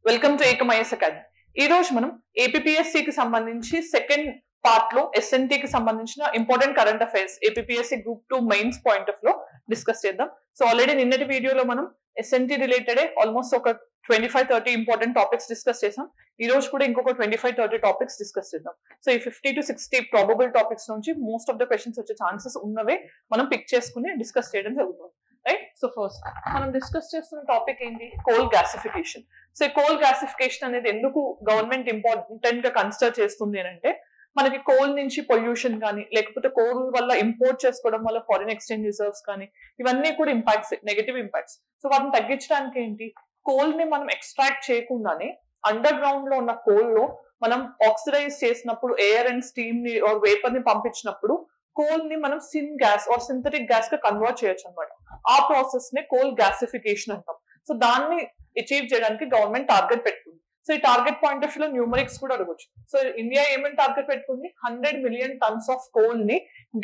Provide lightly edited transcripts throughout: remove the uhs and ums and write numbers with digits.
Welcome to ఏకమైఎస్ academy. ఈ రోజు మనం ఏపీఎస్సి కి సంబంధించి సెకండ్ పార్ట్ లో ఎస్ఎన్టీ కి సంబంధించిన important current affairs APSC group 2 mains point of లో డిస్కస్ చేద్దాం. సో ఆల్రెడీ నిన్నటి వీడియోలో మనం ఎస్ఎన్టీ రిలేటెడ్ ఆల్మోస్ట్ ఒక 25-30 ఇంపార్టెంట్ టాపిక్స్ డిస్కస్ చేసాం. ఈ రోజు కూడా ఇంకొక 25-30 టాపిక్స్ డిస్కస్ చేద్దాం. సో ఈ 50 to 60 ప్రాబబుల్ టాపిక్స్ నుంచి మోస్ట్ ఆఫ్ ద క్వశ్చన్స్ వచ్చే ఛాన్సెస్ ఉన్నవే మనం పిక్ చేసుకుని డిస్కస్ చేయడం జరుగుతుంది. రైట్. సో ఫస్ట్ మనం డిస్కస్ చేస్తున్న టాపిక్ ఏంటి? Coal gasification. So coal gasification అనేది ఎందుకు గవర్నమెంట్ ఇంపార్టెంట్ గా కన్సిడర్ చేస్తుంది అని అంటే, మనకి కోల్ నుంచి పొల్యూషన్ కానీ లేకపోతే కోల్ వల్ల ఇంపోర్ట్ చేసుకోవడం వల్ల ఫారిన్ ఎక్స్చేంజ్ రిజర్వ్స్ కానీ ఇవన్నీ కూడా ఇంపాక్ట్స్, నెగటివ్ ఇంపాక్ట్స్. సో వాటిని తగ్గించడానికి ఏంటి, కోల్ ని మనం ఎక్స్ట్రాక్ట్ చేయకుండానే అండర్ గ్రౌండ్ లో ఉన్న కోల్ లో మనం ఆక్సిడైజ్ చేసినప్పుడు ఎయిర్ అండ్ స్టీమ్ ని వేపర్ ని పంపించినప్పుడు కోల్ ని మనం syn gas or synthetic gas గా కన్వర్ట్ చేయొచ్చు అనమాట. ఆ ప్రాసెస్ ని కోల్ గ్యాసిఫికేషన్ అంటాం. సో దాన్ని అచీవ్ చేయడానికి గవర్నమెంట్ టార్గెట్ పెట్టుకుంది. సో ఈ టార్గెట్ పాయింట్ ఆఫ్ వ్యూ లో న్యూమరిక్స్ కూడా అడగొచ్చు. సో ఇండియా ఏమేమి టార్గెట్ పెట్టుకుంది? 100 మిలియన్ టన్స్ ఆఫ్ కోల్ ని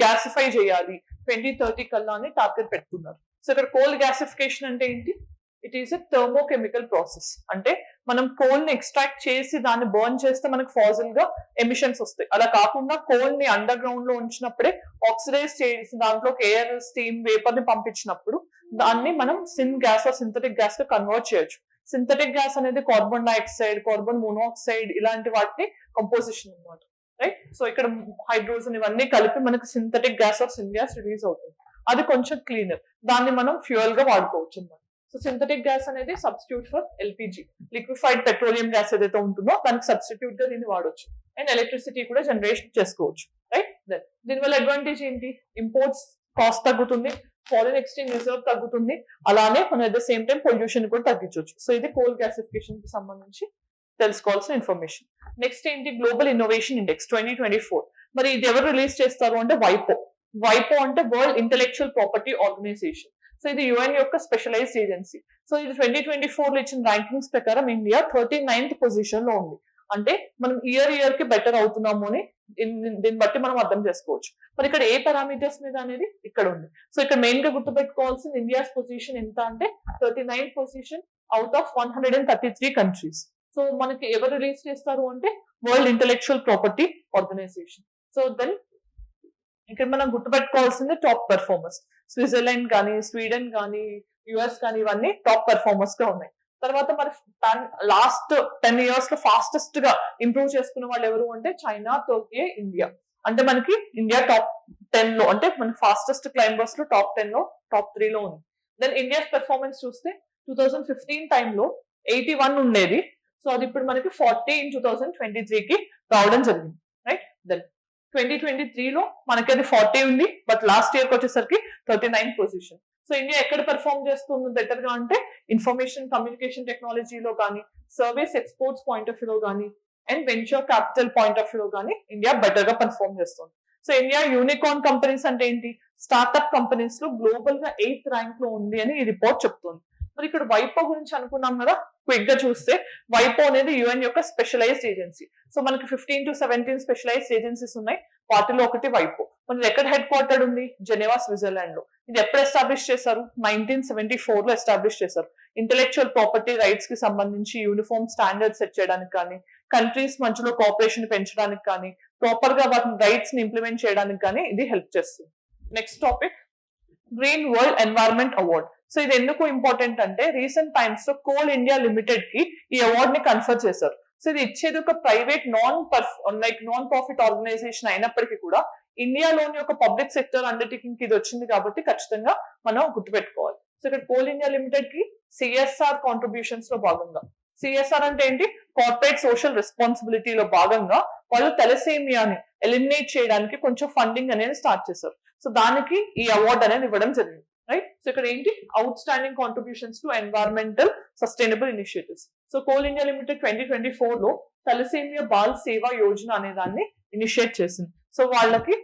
గ్యాసిఫై చేయాలి 2030 కల్లా అని టార్గెట్ పెట్టుకున్నారు. సో ఇక్కడ కోల్ గ్యాసిఫికేషన్ అంటే ఏంటి? It is a thermochemical process. అంటే మనం కోల్ ని ఎక్స్ట్రాక్ట్ చేసి దాన్ని బర్న్ చేస్తే మనకు ఫాజిల్ గా ఎమిషన్స్ వస్తాయి. అలా కాకుండా కోల్ ని అండర్ గ్రౌండ్ లో ఉంచినప్పుడే ఆక్సిడైజ్ చేసి దాంట్లోకి ఎయిర్ స్టీమ్ వేపర్ ని పంపించినప్పుడు దాన్ని మనం syn gas or synthetic gas గా కన్వర్ట్ చేయొచ్చు. సింథటిక్ గ్యాస్ అనేది కార్బన్ డైఆక్సైడ్, కార్బన్ మోనాక్సైడ్ ఇలాంటి వాటిని కంపోజిషన్ అనమాట. రైట్. సో ఇక్కడ హైడ్రోజన్ ఇవన్నీ కలిపి మనకి synthetic gas or syn gas release అవుతుంది. అది కొంచెం క్లీనర్, దాన్ని మనం ఫ్యూయల్ గా వాడుకోవచ్చు అనమాట. సో సింథటిక్ గ్యాస్ అనేది substitute for LPG, liquefied petroleum gas ఏదైతే ఉంటుందో దానికి సబ్స్టిట్యూట్ గా దీన్ని వాడొచ్చు. అండ్ ఎలక్ట్రిసిటీ కూడా జనరేషన్ చేసుకోవచ్చు. రైట్. దీనివల్ల అడ్వాంటేజ్ ఏంటి? ఇంపోర్ట్స్ కాస్ట్ తగ్గుతుంది, ఫారిన్ ఎక్స్చేంజ్ రిజర్వ్ తగ్గుతుంది, అలానే మనం at the same time pollution కూడా తగ్గించవచ్చు. సో ఇది కోల్ గ్యాసిఫికేషన్ కి సంబంధించి తెలుసుకోవాల్సిన ఇన్ఫర్మేషన్. నెక్స్ట్ ఏంటి? Global innovation index 2024. మరి ఇది ఎవరు రిలీజ్ చేస్తారు అంటే వైపో. వైపో అంటే World Intellectual Property Organization. So ఇది యుఎన్ యొక్క స్పెషలైజ్డ్ ఏజెన్సీ. సో ఇది 2024 లో ఇచ్చిన ర్యాంకింగ్స్ ప్రకారం ఇండియా 39th పొజిషన్ లో ఉంది. అంటే మనం ఇయర్ కి బెటర్ అవుతున్నాము అని దీన్ని బట్టి మనం అర్థం చేసుకోవచ్చు. మరి ఇక్కడ ఏ పారామీటర్స్ మీద అనేది ఇక్కడ ఉంది. సో ఇక్కడ మెయిన్ గా గుర్తుపెట్టుకోవాల్సిన ఇండియాస్ పొజిషన్ ఎంత అంటే 39th position out of 133 countries. So మనకి ఎవరు రిలీజ్ చేస్తారు అంటే World Intellectual Property Organization. So then ఇక్కడ మనం గుర్తుపెట్టుకోవాల్సింది టాప్ పెర్ఫార్మర్స్. స్విట్జర్లాండ్ కానీ, స్వీడన్ కానీ, యుఎస్ కానీ ఇవన్నీ టాప్ పెర్ఫార్మర్స్ గా ఉన్నాయి. తర్వాత మరి లాస్ట్ 10 years లో ఫాస్టెస్ట్ గా ఇంప్రూవ్ చేసుకున్న వాళ్ళు ఎవరు అంటే చైనా, టర్కీ, ఇండియా. అంటే మనకి ఇండియా టాప్ 10 లో, అంటే మన ఫాస్టెస్ట్ క్లైంబర్స్ లో టాప్ 10 లో, టాప్ 3 లో ఉంది. దెన్ ఇండియాస్ పెర్ఫార్మెన్స్ చూస్తే 2015 టైంలో 81 ఉండేది. సో అది ఇప్పుడు మనకి 40 in 2023 కి రావడం జరిగింది. రైట్. దెన్ 2023 లో మనకి అది 40 ఉంది, బట్ లాస్ట్ ఇయర్ కి వచ్చేసరికి 39th పొజిషన్. సో ఇండియా ఎక్కడ పెర్ఫార్మ్ చేస్తుంది బెటర్ గా అంటే ఇన్ఫర్మేషన్ కమ్యూనికేషన్ టెక్నాలజీలో కానీ, సర్వీస్ ఎక్స్పోర్ట్స్ పాయింట్ ఆఫ్ వ్యూలో కానీ, and venture capital point of వ్యూలో కానీ ఇండియా బెటర్ గా పెర్ఫార్మ్ చేస్తుంది. సో ఇండియా యూనికార్న్ కంపెనీస్ అంటే ఏంటి? స్టార్ట్అప్ కంపెనీస్ లో గ్లోబల్ గా 8th ర్యాంక్ లో ఉంది అని ఈ రిపోర్ట్ చెప్తుంది. మరి ఇక్కడ వైపో గురించి అనుకున్నాం కదా, క్విక్ గా చూస్తే వైపో అనేది యుఎన్ యొక్క స్పెషలైజ్డ్ ఏజెన్సీ. సో మనకి 15 to 17 స్పెషలైజ్డ్ ఏజెన్సీస్ ఉన్నాయి. వాటిలో ఒకటి వైపో. మనది ఎక్కడ హెడ్ క్వార్టర్ ఉంది? జెనీవా, స్విట్జర్లాండ్ లో. ఇది ఎప్పుడు ఎస్టాబ్లిష్ చేశారు? 1974 లో ఎస్టాబ్లిష్ చేశారు. ఇంటెలెక్చువల్ ప్రాపర్టీ రైట్స్ కి సంబంధించి యూనిఫామ్ స్టాండర్డ్స్ సెట్ చేయడానికి కానీ, కంట్రీస్ మధ్యలో కోఆపరేషన్ పెంచడానికి కానీ, ప్రాపర్ గా వాటి రైట్స్ ని ఇంప్లిమెంట్ చేయడానికి కానీ ఇది హెల్ప్ చేస్తుంది. Next topic green world environment award. So ఇది ఎందుకు ఇంపార్టెంట్ అంటే రీసెంట్ టైమ్స్ లో కోల్ ఇండియా లిమిటెడ్ కి ఈ అవార్డ్ ని కన్ఫర్ చేశారు. సో ఇది ఇచ్చేది ఒక ప్రైవేట్ నాన్ ప్రాఫిట్ ఆర్గనైజేషన్ అయినప్పటికీ కూడా ఇండియాలోని ఒక పబ్లిక్ సెక్టర్ అండర్టేకింగ్ కి ఇది వచ్చింది కాబట్టి ఖచ్చితంగా మనం గుర్తుపెట్టుకోవాలి. సో ఇక్కడ కోల్ ఇండియా లిమిటెడ్ కి సిఎస్ఆర్ కాంట్రిబ్యూషన్స్ లో భాగంగా, సిఎస్ఆర్ అంటే ఏంటి? కార్పొరేట్ సోషల్ రెస్పాన్సిబిలిటీలో భాగంగా వాళ్ళు తెలసేమియాని ఎలిమినేట్ చేయడానికి కొంచెం ఫండింగ్ అనేది స్టార్ట్ చేశారు. సో దానికి ఈ అవార్డ్ అనేది ఇవ్వడం జరిగింది. రైట్. సో ఇక్కడ ఏంటి? Out standing contributions to environmental sustainable initiatives. So coal India limited 2024 లో తలసేమియా బాల్ సేవా యోజన అనే దాన్ని ఇనిషియేట్ చేసింది. సో వాళ్ళకి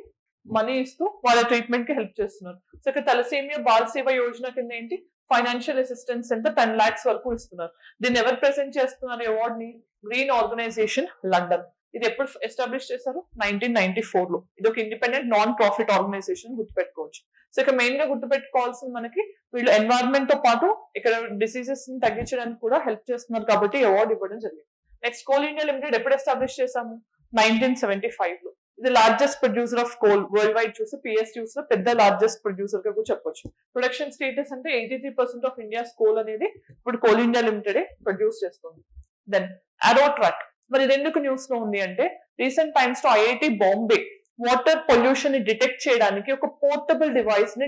మనీ ఇస్తూ వాళ్ళ ట్రీట్మెంట్ కి హెల్ప్ చేస్తున్నారు. సో ఇక్కడ తలసేమియా బాల్ సేవా యోజన కింద ఏంటి? ఫైనాన్షియల్ అసిస్టెన్స్ ఎంత 10 lakhs వరకు ఇస్తున్నారు. దీన్ని ఎవరు ప్రెజెంట్ చేస్తున్నారు అవార్డ్ ని? Green organisation, London. ఇది ఎప్పుడు ఎస్టాబ్లిష్ చేశారు? 1994 లో. ఇది ఒక ఇండిపెండెంట్ నాన్ ప్రాఫిట్ ఆర్గనైజేషన్ గుర్తుపెట్టుకోవచ్చు. సో ఇక మెయిన్ గా గుర్తుపెట్టుకోవాల్సింది మనకి వీళ్ళు ఎన్వైరన్మెంట్ తో పాటు ఇక్కడ డిసీజెస్ ని తగ్గించడానికి కూడా హెల్ప్ చేస్తున్నారు కాబట్టి అవార్డు ఇవ్వడం జరిగింది. నెక్స్ట్ కోల్ ఇండియా లిమిటెడ్ ఎప్పుడు ఎస్టాబ్లిష్ చేసాము? 1975 లో. ఇది largest producer of coal world wide చూస్తే పిఎస్యూస్ లో పెద్ద లార్జెస్ట్ ప్రొడ్యూసర్ గా కూడా చెప్పొచ్చు. ప్రొడక్షన్ స్టేటస్ అంటే 83% ఆఫ్ ఇండియాస్ కోల్ అనేది ఇప్పుడు కోల్ ఇండియా లిమిటెడ్ ప్రొడ్యూస్ చేస్తుంది. దెన్ అరో ట్రాక్, మరి ఇది ఎందుకు న్యూస్ లో ఉంది అంటే రీసెంట్ టైమ్స్ లో ఐఐటి బాంబే వాటర్ పొల్యూషన్ ని డిటెక్ట్ చేయడానికి ఒక పోర్టబుల్ డివైస్ ని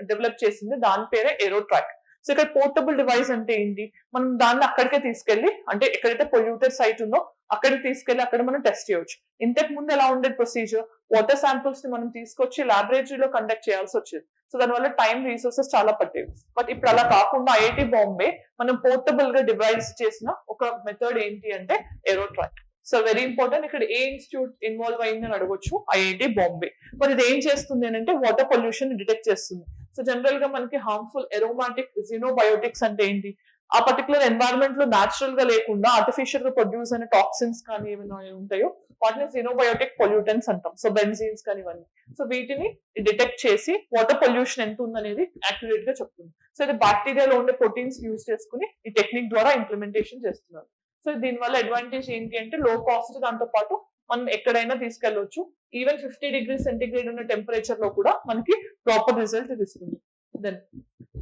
డెవలప్ చేసింది, దాని పేరే ఏరో ట్రాక్. సో ఇక్కడ పోర్టబుల్ డివైస్ అంటే ఏంటి, మనం దాన్ని అక్కడికే తీసుకెళ్లి అంటే ఎక్కడైతే పొల్యూటెడ్ సైట్ ఉందో అక్కడికి తీసుకెళ్లి అక్కడ మనం టెస్ట్ చేయొచ్చు. ఇంతకు ముందు ఎలా ఉండేది ప్రొసీజర్, వాటర్ శాంపుల్స్ ని మనం తీసుకొచ్చి లాబొరేటరీలో కండక్ట్ చేయాల్సి వచ్చేది. సో దానివల్ల టైం రీసోర్సెస్ చాలా పట్టేవి. బట్ ఇప్పుడు అలా కాకుండా ఐఐటి బాంబే మనం పోర్టబుల్ గా డివైస్ చేసిన ఒక మెథడ్ ఏంటి అంటే ఏరో ట్రాక్. So very important. ఇక్కడ ఏ ఇన్స్టిట్యూట్ ఇన్వాల్వ్ అయింది అని అడగొచ్చు, ఐఐటి బాంబే. మరి ఇది ఏం చేస్తుంది అంటే వాటర్ పొల్యూషన్ డిటెక్ట్ చేస్తుంది. సో జనరల్ గా మనకి హార్మ్ఫుల్ ఎరోమాటిక్ జినోబయోటిక్స్ అంటే ఏంటి, ఆ పర్టికులర్ ఎన్వైరన్మెంట్ లో న్యాచురల్ గా లేకుండా ఆర్టిఫిషియల్ గా ప్రొడ్యూస్ అయిన టాక్సిన్స్ కానీ ఏమైనా ఉంటాయో వాటిని జినోబయోటిక్ పొల్యూటెంట్స్ అంటాం. సో బెంజీన్స్ కానీ ఇవన్నీ. సో వీటిని డిటెక్ట్ చేసి వాటర్ పొల్యూషన్ ఎంత ఉందనేది యాక్యురేట్ గా చెప్తుంది. సో ఇది బ్యాక్టీరియాలో ఉండే ప్రోటీన్స్ యూజ్ చేసుకుని ఈ టెక్నిక్ ద్వారా ఇంప్లిమెంటేషన్ చేస్తున్నారు. సో దీనివల్ల అడ్వాంటేజ్ ఏంటి అంటే లో కాస్ట్, దాంతో పాటు మనం ఎక్కడైనా తీసుకెళ్లొచ్చు. ఈవెన్ 50 degrees సెంటిగ్రేడ్ ఉన్న టెంపరేచర్ లో కూడా మనకి ప్రాపర్ రిజల్ట్ ఇస్తుంది. Then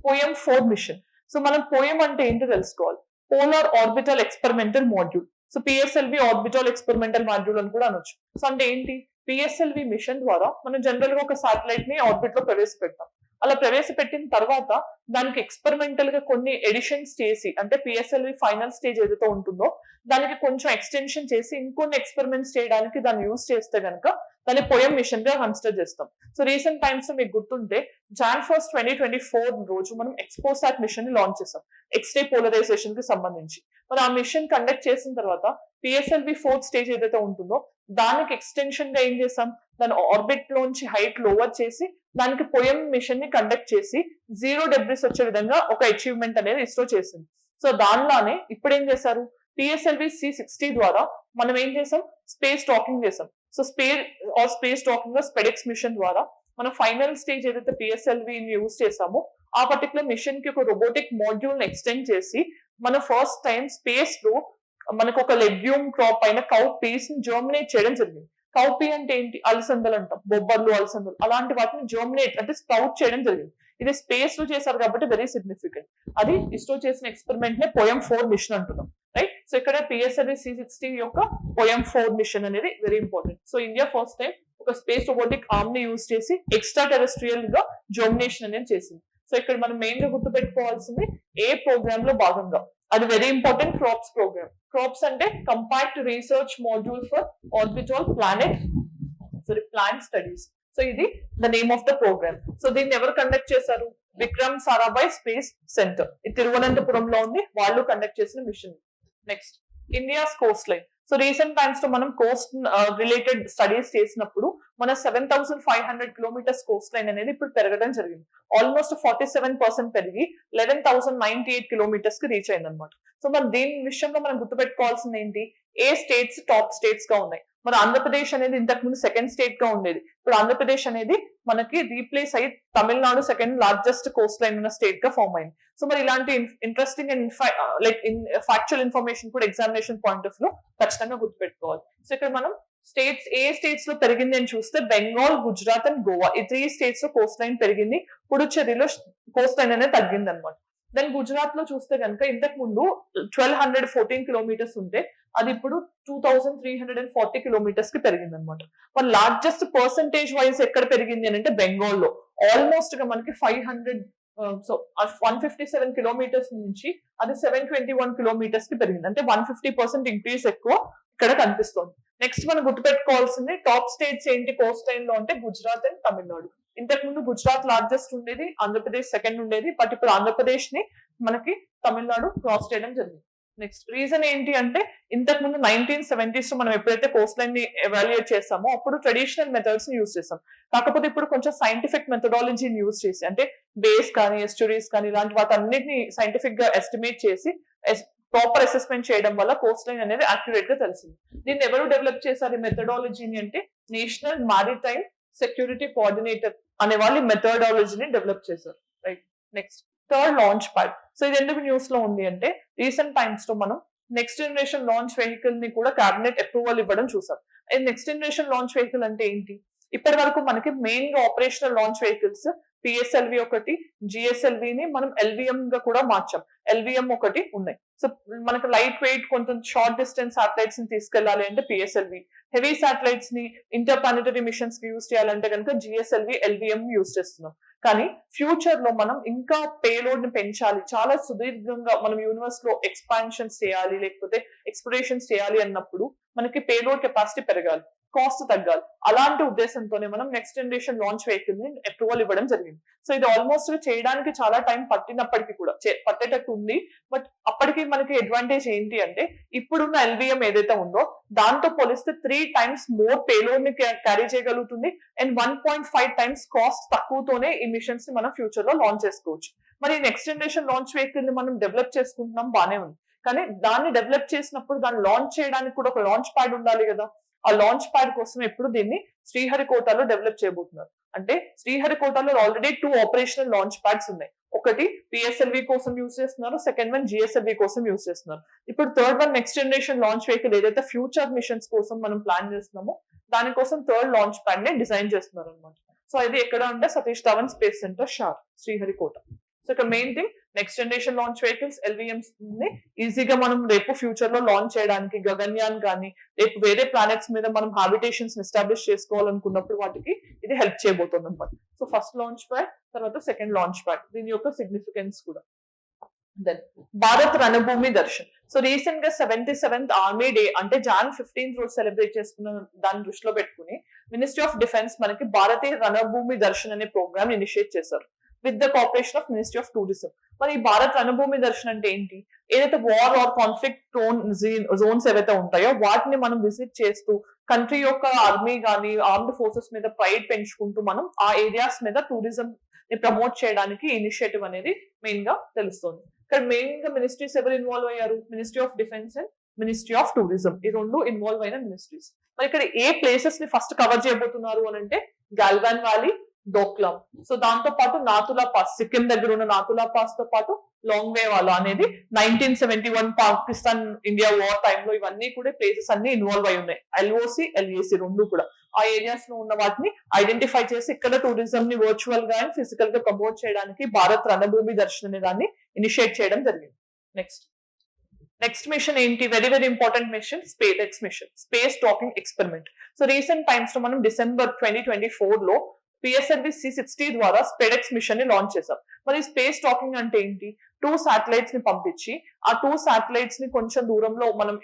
POEM-4 mission. సో మనం పోయం అంటే ఏంటో తెలుసుకోవాలి. Polar orbital experimental module. So PSLV orbital experimental module అని కూడా అనొచ్చు. సో అంటే ఏంటి, పిఎస్ఎల్వి మిషన్ ద్వారా మనం జనరల్ గా ఒక సాటిలైట్ ని ఆర్బిట్ లో ప్రవేశపెడతాం. అలా ప్రవేశపెట్టిన తర్వాత దానికి ఎక్స్పెరిమెంటల్ గా కొన్ని ఎడిషన్స్ చేసి, అంటే పిఎస్ఎల్వి ఫైనల్ స్టేజ్ ఏదైతే ఉంటుందో దానికి కొంచెం ఎక్స్టెన్షన్ చేసి ఇంకొన్ని ఎక్స్పెరిమెంట్స్ చేయడానికి దాన్ని యూజ్ చేస్తే కనుక దాన్ని పోయం మిషన్ గా కన్సిడర్ చేస్తాం. సో రీసెంట్ టైమ్స్ మీకు గుర్తుంటే Jan 1, 2024 రోజు మనం ఎక్స్పోసాట్ మిషన్ ని లాంచ్ చేస్తాం ఎక్స్రే పోలరైజేషన్ కి సంబంధించి. మరి ఆ మిషన్ కండక్ట్ చేసిన తర్వాత పిఎస్ఎల్వి 4th స్టేజ్ ఏదైతే ఉంటుందో దానికి ఎక్స్టెన్షన్ గా ఏం చేస్తాం, దాని ఆర్బిట్ లోంచి హైట్ లోవర్ చేసి దానికి పోయం మిషన్ ని కండక్ట్ చేసి 0 debris వచ్చే విధంగా ఒక అచీవ్మెంట్ అనేది ఇస్రో చేసింది. సో దానిలానే ఇప్పుడు ఏం చేశారు, పిఎస్ఎల్వి C60 ద్వారా మనం ఏం చేసాం, స్పేస్ టాకింగ్ చేసాం. సో స్పేస్ టాకింగ్ లో స్పెడెక్స్ మిషన్ ద్వారా మనం ఫైనల్ స్టేజ్ ఏదైతే పిఎస్ఎల్వి యూజ్ చేసామో ఆ పర్టికులర్ మిషన్ కి ఒక రోబోటిక్ మాడ్యూల్ ని ఎక్స్టెండ్ చేసి మన ఫస్ట్ టైం స్పేస్ లో మనకు ఒక లెగ్యూమ్ క్రాప్ అయిన కౌ పీస్ ని జర్మినేట్ చేయడం జరిగింది. కౌ పీ అంటే ఏంటి, అలసందలు అంటాం, బొబ్బర్లు అలసందలు, అలాంటి వాటిని జర్మినేట్ అంటే స్ప్రౌట్ చేయడం జరిగింది. ఇది స్పేస్ లో చేశారు కాబట్టి వెరీ సిగ్నిఫికెంట్. అది ఇస్రో చేసిన ఎక్స్పెరిమెంట్ నే POEM-4 మిషన్ అంటున్నాం, రైట్. సో ఇక్కడ పిఎస్ఎల్వి C60 యొక్క POEM-4 మిషన్ అనేది very important. So India first time ఒక స్పేస్ రోబోటిక్ ఆర్మ్ ని యూజ్ చేసి ఎక్స్ట్రా టెరెస్ట్రియల్ గా జర్మినేషన్ అనేది చేసింది. సో ఇక్కడ మనం మెయిన్ గా గుర్తు పెట్టుకోవాల్సింది ఏ ప్రోగ్రామ్ లో భాగంగా, అది very important, crops programme. Crops అంటే compact research module for orbital plant studies. So ఇది the name of the programme. So దీన్ని ఎవరు కండక్ట్ చేశారు, విక్రమ్ సారాభాయ్ స్పేస్ సెంటర్, ఇది తిరువనంతపురంలో ఉంది, వాళ్ళు కండక్ట్ చేసిన mission. Next India's coast line. So recent times లో మనం కోస్ట్ రిలేటెడ్ స్టడీస్ చేసినప్పుడు మన 7,500 కిలోమీటర్స్ కోస్ట్ లైన్ అనేది ఇప్పుడు పెరగడం జరిగింది. ఆల్మోస్ట్ 47% పెరిగి 11,098 కిలోమీటర్స్ కి రీచ్ అయింది అనమాట. సో మరి దీని విషయంలో మనం గుర్తుపెట్టుకోవాల్సింది ఏంటి, ఏ స్టేట్స్ టాప్ స్టేట్స్ గా ఉన్నాయి. మరి ఆంధ్రప్రదేశ్ అనేది ఇంతకు ముందు సెకండ్ స్టేట్ గా ఉండేది, ఇప్పుడు ఆంధ్రప్రదేశ్ అనేది మనకి రీప్లేస్ అయ్యి Tamil Nadu second largest Coast line ఉన్న స్టేట్ గా ఫామ్ అయింది. సో మరి ఇలాంటి ఇంట్రెస్టింగ్ అండ్ ఫ్యాక్చువల్ ఇన్ఫర్మేషన్ కూడా ఎగ్జామినేషన్ పాయింట్ ఆఫ్ లో ఖచ్చితంగా గుర్తుపెట్టుకోవాలి. సో ఇక్కడ మనం స్టేట్స్ ఏ స్టేట్స్ లో పెరిగింది అని చూస్తే బెంగాల్, గుజరాత్ అండ్ గోవా, ఈ 3 స్టేట్స్ లో కోస్ట్ లైన్ పెరిగింది, పుడుచ్చేరిలో కోస్ట్ లైన్ అనేది తగ్గింది అనమాట. దెన్ గుజరాత్ లో చూస్తే కనుక ఇంతకు ముందు 1,214 కిలోమీటర్స్ ఉంటే అది ఇప్పుడు 2,340 కిలోమీటర్స్ కి పెరిగింది అనమాట. మరి లార్జెస్ట్ పర్సంటేజ్ వైజ్ ఎక్కడ పెరిగింది అని అంటే బెంగాల్ లో ఆల్మోస్ట్ గా మనకి 157 కిలోమీటర్స్ నుంచి అది 721 కిలోమీటర్స్ కి పెరిగింది. అంటే 150% ఇంక్రీజ్ ఎక్కువ ఇక్కడ కనిపిస్తుంది. నెక్స్ట్ మనం గుర్తుపెట్టుకోవాల్సింది టాప్ స్టేట్స్ ఏంటి కోస్ట్ లైన్ లో అంటే గుజరాత్ అండ్ తమిళనాడు. ఇంతకు ముందు గుజరాత్ లార్జెస్ట్ ఉండేది, ఆంధ్రప్రదేశ్ సెకండ్ ఉండేది, బట్ ఇప్పుడు ఆంధ్రప్రదేశ్ ని మనకి తమిళనాడు క్రాస్ చేయడం జరిగింది. నెక్స్ట్ రీజన్ ఏంటి అంటే ఇంతకు ముందు 1970s లో మనం ఎప్పుడైతే కోస్ట్ లైన్ ని ఎవాల్యుయేట్ చేస్తామో అప్పుడు ట్రెడిషనల్ మెథడ్స్ ని యూజ్ చేస్తాం. కాకపోతే ఇప్పుడు కొంచెం సైంటిఫిక్ మెథడాలజీని యూజ్ చేసి అంటే బేస్ కానీ ఎస్టరీస్ కానీ ఇలాంటి వాటి అన్నిటిని సైంటిఫిక్ గా ఎస్టిమేట్ చేసి ప్రాపర్ అసెస్మెంట్ చేయడం వల్ల కోస్ట్ లైన్ అనేది యాక్యురేట్ గా తెలిసింది. దీన్ని ఎవరు డెవలప్ చేశారు ఈ మెథడాలజీని అంటే నేషనల్ మారిటైమ్ సెక్యూరిటీ కోఆర్డినేటర్ అనే వాళ్ళు మెథడాలజీని డెవలప్ చేశారు, right. Next third launch pad. So ఇది ఎందుకు న్యూస్ లో ఉంది అంటే రీసెంట్ టైమ్స్ లో మనం నెక్స్ట్ జనరేషన్ లాంచ్ వెహికల్ ని కూడా క్యాబినెట్ అప్రూవల్ ఇవ్వడం చూసాం. నెక్స్ట్ జనరేషన్ లాంచ్ వెహికల్ అంటే ఏంటి? ఇప్పటి వరకు మనకి మెయిన్ గా ఆపరేషనల్ లాంచ్ వెహికల్స్ పిఎస్ఎల్వి ఒకటి, జిఎస్ఎల్వి ని మనం ఎల్విఎం గా కూడా మార్చాం. ఎల్విఎం ఒకటి ఉన్నాయి. సో మనకి లైట్ వెయిట్ కొంచెం షార్ట్ డిస్టెన్స్ సాటిలైట్స్ ని తీసుకెళ్లాలి అంటే పిఎస్ఎల్వి, హెవీ సాటిలైట్స్ ని ఇంటర్ ప్లానెటరీ మిషన్స్ కి యూజ్ చేయాలంటే కనుక జిఎస్ఎల్వి ఎల్విఎం యూజ్ చేస్తున్నాం. కానీ ఫ్యూచర్ లో మనం ఇంకా పేలోడ్ ని పెంచాలి, చాలా సుదీర్ఘంగా మనం యూనివర్స్ లో ఎక్స్పాన్షన్స్ చేయాలి, లేకపోతే ఎక్స్ప్లోరేషన్స్ చేయాలి అన్నప్పుడు మనకి పేలోడ్ కెపాసిటీ పెరగాలి, కాస్ట్ తగ్గాలి. అలాంటి ఉద్దేశంతోనే మనం నెక్స్ట్ జనరేషన్ లాంచ్ వెహికల్ ని అప్రూవల్ ఇవ్వడం జరిగింది. సో ఇది ఆల్మోస్ట్ చేయడానికి చాలా టైం పట్టినప్పటికీ కూడా పట్టేటట్టు ఉంది. బట్ అప్పటికి మనకి అడ్వాంటేజ్ ఏంటి అంటే ఇప్పుడున్న ఎల్విఎం ఏదైతే ఉందో దాంతో పోలిస్తే 3 times మోర్ పేలోడ్ ని క్యారీ చేయగలుగుతుంది అండ్ 1.5 times కాస్ట్ తక్కువతోనే ఈ మిషన్స్ ని మనం ఫ్యూచర్ లో లాంచ్ చేసుకోవచ్చు. మరి నెక్స్ట్ జనరేషన్ లాంచ్ వెహికల్ ని మనం డెవలప్ చేసుకుంటున్నాం, బానే ఉంది. కానీ దాన్ని డెవలప్ చేసినప్పుడు దాన్ని లాంచ్ చేయడానికి కూడా ఒక లాంచ్ ప్యాడ్ ఉండాలి కదా. ఆ లాంచ్ ప్యాడ్ కోసం ఎప్పుడు దీన్ని శ్రీహరికోటలో డెవలప్ చేయబోతున్నారు. అంటే శ్రీహరికోటలో ఆల్రెడీ 2 ఆపరేషనల్ లాంచ్ ప్యాడ్స్ ఉన్నాయి. ఒకటి పిఎస్ఎల్వి కోసం యూజ్ చేస్తున్నారు, సెకండ్ వన్ జిఎస్ఎల్వి కోసం యూజ్ చేస్తున్నారు. ఇప్పుడు third one next generation launch vehicle ఏదైతే ఫ్యూచర్ మిషన్స్ కోసం మనం ప్లాన్ చేస్తున్నామో దానికోసం థర్డ్ లాంచ్ ప్యాడ్ ని డిజైన్ చేస్తున్నారు అనమాట. సో ఇది ఎక్కడ అంటే Satish Dhawan space centre SHAR, Sriharikota. So ఇక్కడ main thing next generation launch vehicles LVMs ని ఈజీగా మనం రేపు ఫ్యూచర్ లో లాంచ్ చేయడానికి, గగన్యాన్ కానీ రేపు వేరే ప్లానెట్స్ మీద మనం హాబిటేషన్స్ ఎస్టాబ్లిష్ చేసుకోవాలనుకున్నప్పుడు వాటికి ఇది హెల్ప్ చేయబోతుంది అనమాట. సో ఫస్ట్ లాంచ్ ప్యాడ్, తర్వాత సెకండ్ లాంచ్ ప్యాడ్, దీని యొక్క సిగ్నిఫికెన్స్ కూడా. Then Bharat Ranbhoomi Darshan. So recent గా 77th ఆర్మీ డే అంటే Jan 15th రోజు సెలబ్రేట్ చేసుకున్న దాన్ని దృష్టిలో పెట్టుకుని మినిస్ట్రీ ఆఫ్ డిఫెన్స్ మనకి భారతీయ రణభూమి దర్శన్ అనే ప్రోగ్రామ్ ఇనిషియేట్ చేశారు with the cooperation of ministry of tourism. మరి భారత్ రణభూమి దర్శన్ అంటే ఏంటి? ఏదైతే వార్ ఆర్ కాన్ఫ్లిక్ట్ జోన్స్ ఏవైతే ఉంటాయో వాటిని మనం విజిట్ చేస్తూ కంట్రీ యొక్క ఆర్మీ గానీ ఆర్మ్డ్ ఫోర్సెస్ మీద ప్రైడ్ పెంచుకుంటూ మనం ఆ ఏరియాస్ మీద టూరిజం ని ప్రమోట్ చేయడానికి ఇనిషియేటివ్ అనేది మెయిన్ గా తెలుస్తుంది. ఇక్కడ మెయిన్ గా మినిస్ట్రీస్ ఎవరు ఇన్వాల్వ్ అయ్యారు? Ministry of defence and ministry of tourism, ఈ రెండు ఇన్వాల్వ్ అయిన మినిస్ట్రీస్. మరి ఇక్కడ ఏ ప్లేసెస్ ని ఫస్ట్ కవర్ చేయబోతున్నారు అని అంటే గాల్వాన్ వ్యాలీ, డోక్లాం. సో దాంతో పాటు నాతులా పాస్, సిక్కిం దగ్గర ఉన్న నాతులా పాస్ తో పాటు లాంగ్ వే వాలా అనేది 1971 పాకిస్తాన్ ఇండియా వార్ టైంలో ఇవన్నీ కూడా ప్లేసెస్ అన్ని ఇన్వాల్వ్ అయి ఉన్నాయి. ఎల్ఓసి, ఎల్ఏసి రెండు కూడా ఆ ఏరియాస్ లో ఉన్న వాటిని ఐడెంటిఫై చేసి ఇక్కడ టూరిజం ని వర్చువల్ గా అండ్ ఫిజికల్ గా ప్రమోట్ చేయడానికి భారత్ రణభూమి దర్శన్ అనే దాన్ని ఇనిషియేట్ చేయడం జరిగింది. నెక్స్ట్ మిషన్ ఏంటి? Very very important mission, space X mission, space docking experiment. So recent times లో మనం December 2024 లో పిఎస్ఎల్వి C60 ద్వారా స్పెడెక్స్ మిషన్ ని లాంచ్ చేశాం. మరి స్పేస్ టాకింగ్ అంటే ఏంటి? 2 శాటిలైట్స్ ని పంపించి ఆ 2 శాటిలైట్స్ ని కొంచెం దూరంలో మనం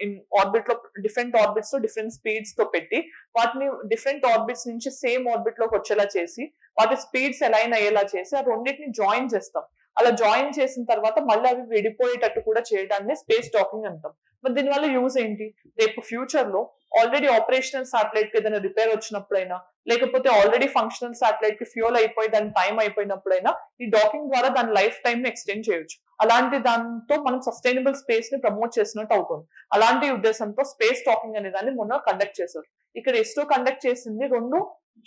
ఆర్బిట్ లో డిఫరెంట్ ఆర్బిట్స్ లో డిఫరెంట్ స్పీడ్స్ తో పెట్టి వాటిని డిఫరెంట్ ఆర్బిట్స్ నుంచి సేమ్ ఆర్బిట్ లోకి వచ్చేలా చేసి వాటి స్పీడ్స్ అలైన్ అయ్యేలా చేసి ఆ రెండింటిని జాయిన్ చేస్తాం. అలా జాయిన్ చేసిన తర్వాత మళ్ళీ అవి విడిపోయేటట్టు కూడా చేయడాన్ని స్పేస్ టాకింగ్ అంటాం. మరి దీనివల్ల యూజ్ ఏంటి? రేపు ఫ్యూచర్ లో ఆల్రెడీ ఆపరేషనల్ శాటిలైట్ కి ఏదైనా రిపేర్ వచ్చినప్పుడైనా లేకపోతే ఆల్రెడీ ఫంక్షనల్ శాటిలైట్ కి ఫ్యూల్ అయిపోయి దాని టైం అయిపోయినప్పుడైనా ఈ డాకింగ్ ద్వారా దాని లైఫ్ టైమ్ ని ఎక్స్టెండ్ చేయొచ్చు. అలాంటి దాంతో మనం సస్టైనబుల్ స్పేస్ ని ప్రమోట్ చేసినట్టు అవుతుంది. అలాంటి ఉద్దేశంతో స్పేస్ టాకింగ్ అనే దాన్ని మొన్న కండక్ట్ చేశారు. ఇక్కడ ఇస్రో కండక్ట్ చేసింది 2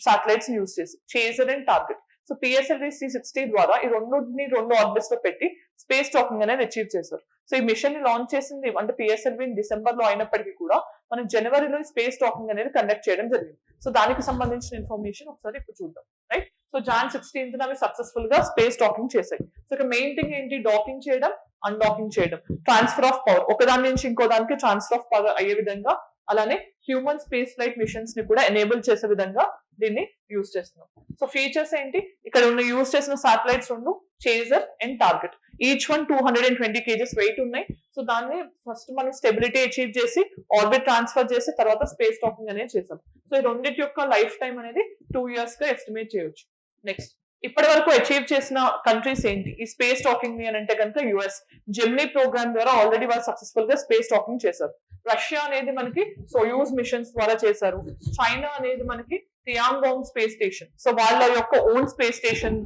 శాటిలైట్స్ యూజ్ చేసి, chaser and target. So PSLV C60 ద్వారా ఈ రెండింటిని 2 ఆర్బిట్స్ లో పెట్టి స్పేస్ టాకింగ్ అనేది అచీవ్ చేశారు. సో ఈ మిషన్ ని లాంచ్ చేసింది అంటే పిఎస్ఎల్వి డిసెంబర్ లో అయినప్పటికీ కూడా మనం జనవరిలో స్పేస్ టాకింగ్ అనేది కండక్ట్ చేయడం జరిగింది. సో దానికి సంబంధించిన ఇన్ఫర్మేషన్ ఒకసారి ఇప్పుడు చూద్దాం. రైట్, సో Jan 16th అవి సక్సెస్ఫుల్ గా స్పేస్ టాకింగ్ చేశాయి. సో ఇక్కడ మెయిన్ థింగ్ ఏంటి? డాకింగ్ చేయడం, అన్డాకింగ్ చేయడం, ట్రాన్స్ఫర్ ఆఫ్ పవర్, ఒకదాని నుంచి ఇంకో దానికి ట్రాన్స్ఫర్ ఆఫ్ పవర్ అయ్యే విధంగా, అలానే హ్యూమన్ స్పేస్ ఫ్లైట్ మిషన్స్ ని కూడా ఎనేబుల్ చేసే విధంగా దీన్ని యూజ్ చేస్తున్నాం. సో ఫీచర్స్ ఏంటి? ఇక్కడ ఉన్న యూజ్ చేసిన satellites 2 chaser and target, each one 220 kgs weight ఉన్నాయి. సో దాన్ని ఫస్ట్ మనం స్టెబిలిటీ అచీవ్ చేసి ఆర్బిట్ ట్రాన్స్ఫర్ చేసి తర్వాత స్పేస్ టాకింగ్ అనేది చేసాం. సో ఈ రెండింటి యొక్క లైఫ్ టైం అనేది 2 years గా ఎస్టిమేట్ చేయొచ్చు. నెక్స్ట్, ఇప్పటి వరకు అచీవ్ చేసిన కంట్రీస్ ఏంటి ఈ స్పేస్ టాకింగ్ ని అని అంటే కనుక యుఎస్ జెమినీ ప్రోగ్రామ్ ద్వారా ఆల్రెడీ వాళ్ళు సక్సెస్ఫుల్ గా స్పేస్ టాకింగ్ చేశారు. రష్యా అనేది మనకి సోయూజ్ మిషన్స్ ద్వారా చేశారు. చైనా అనేది మనకి టియాంగాంగ్ స్పేస్ స్టేషన్, సో వాళ్ళ యొక్క ఓన్ స్పేస్ స్టేషన్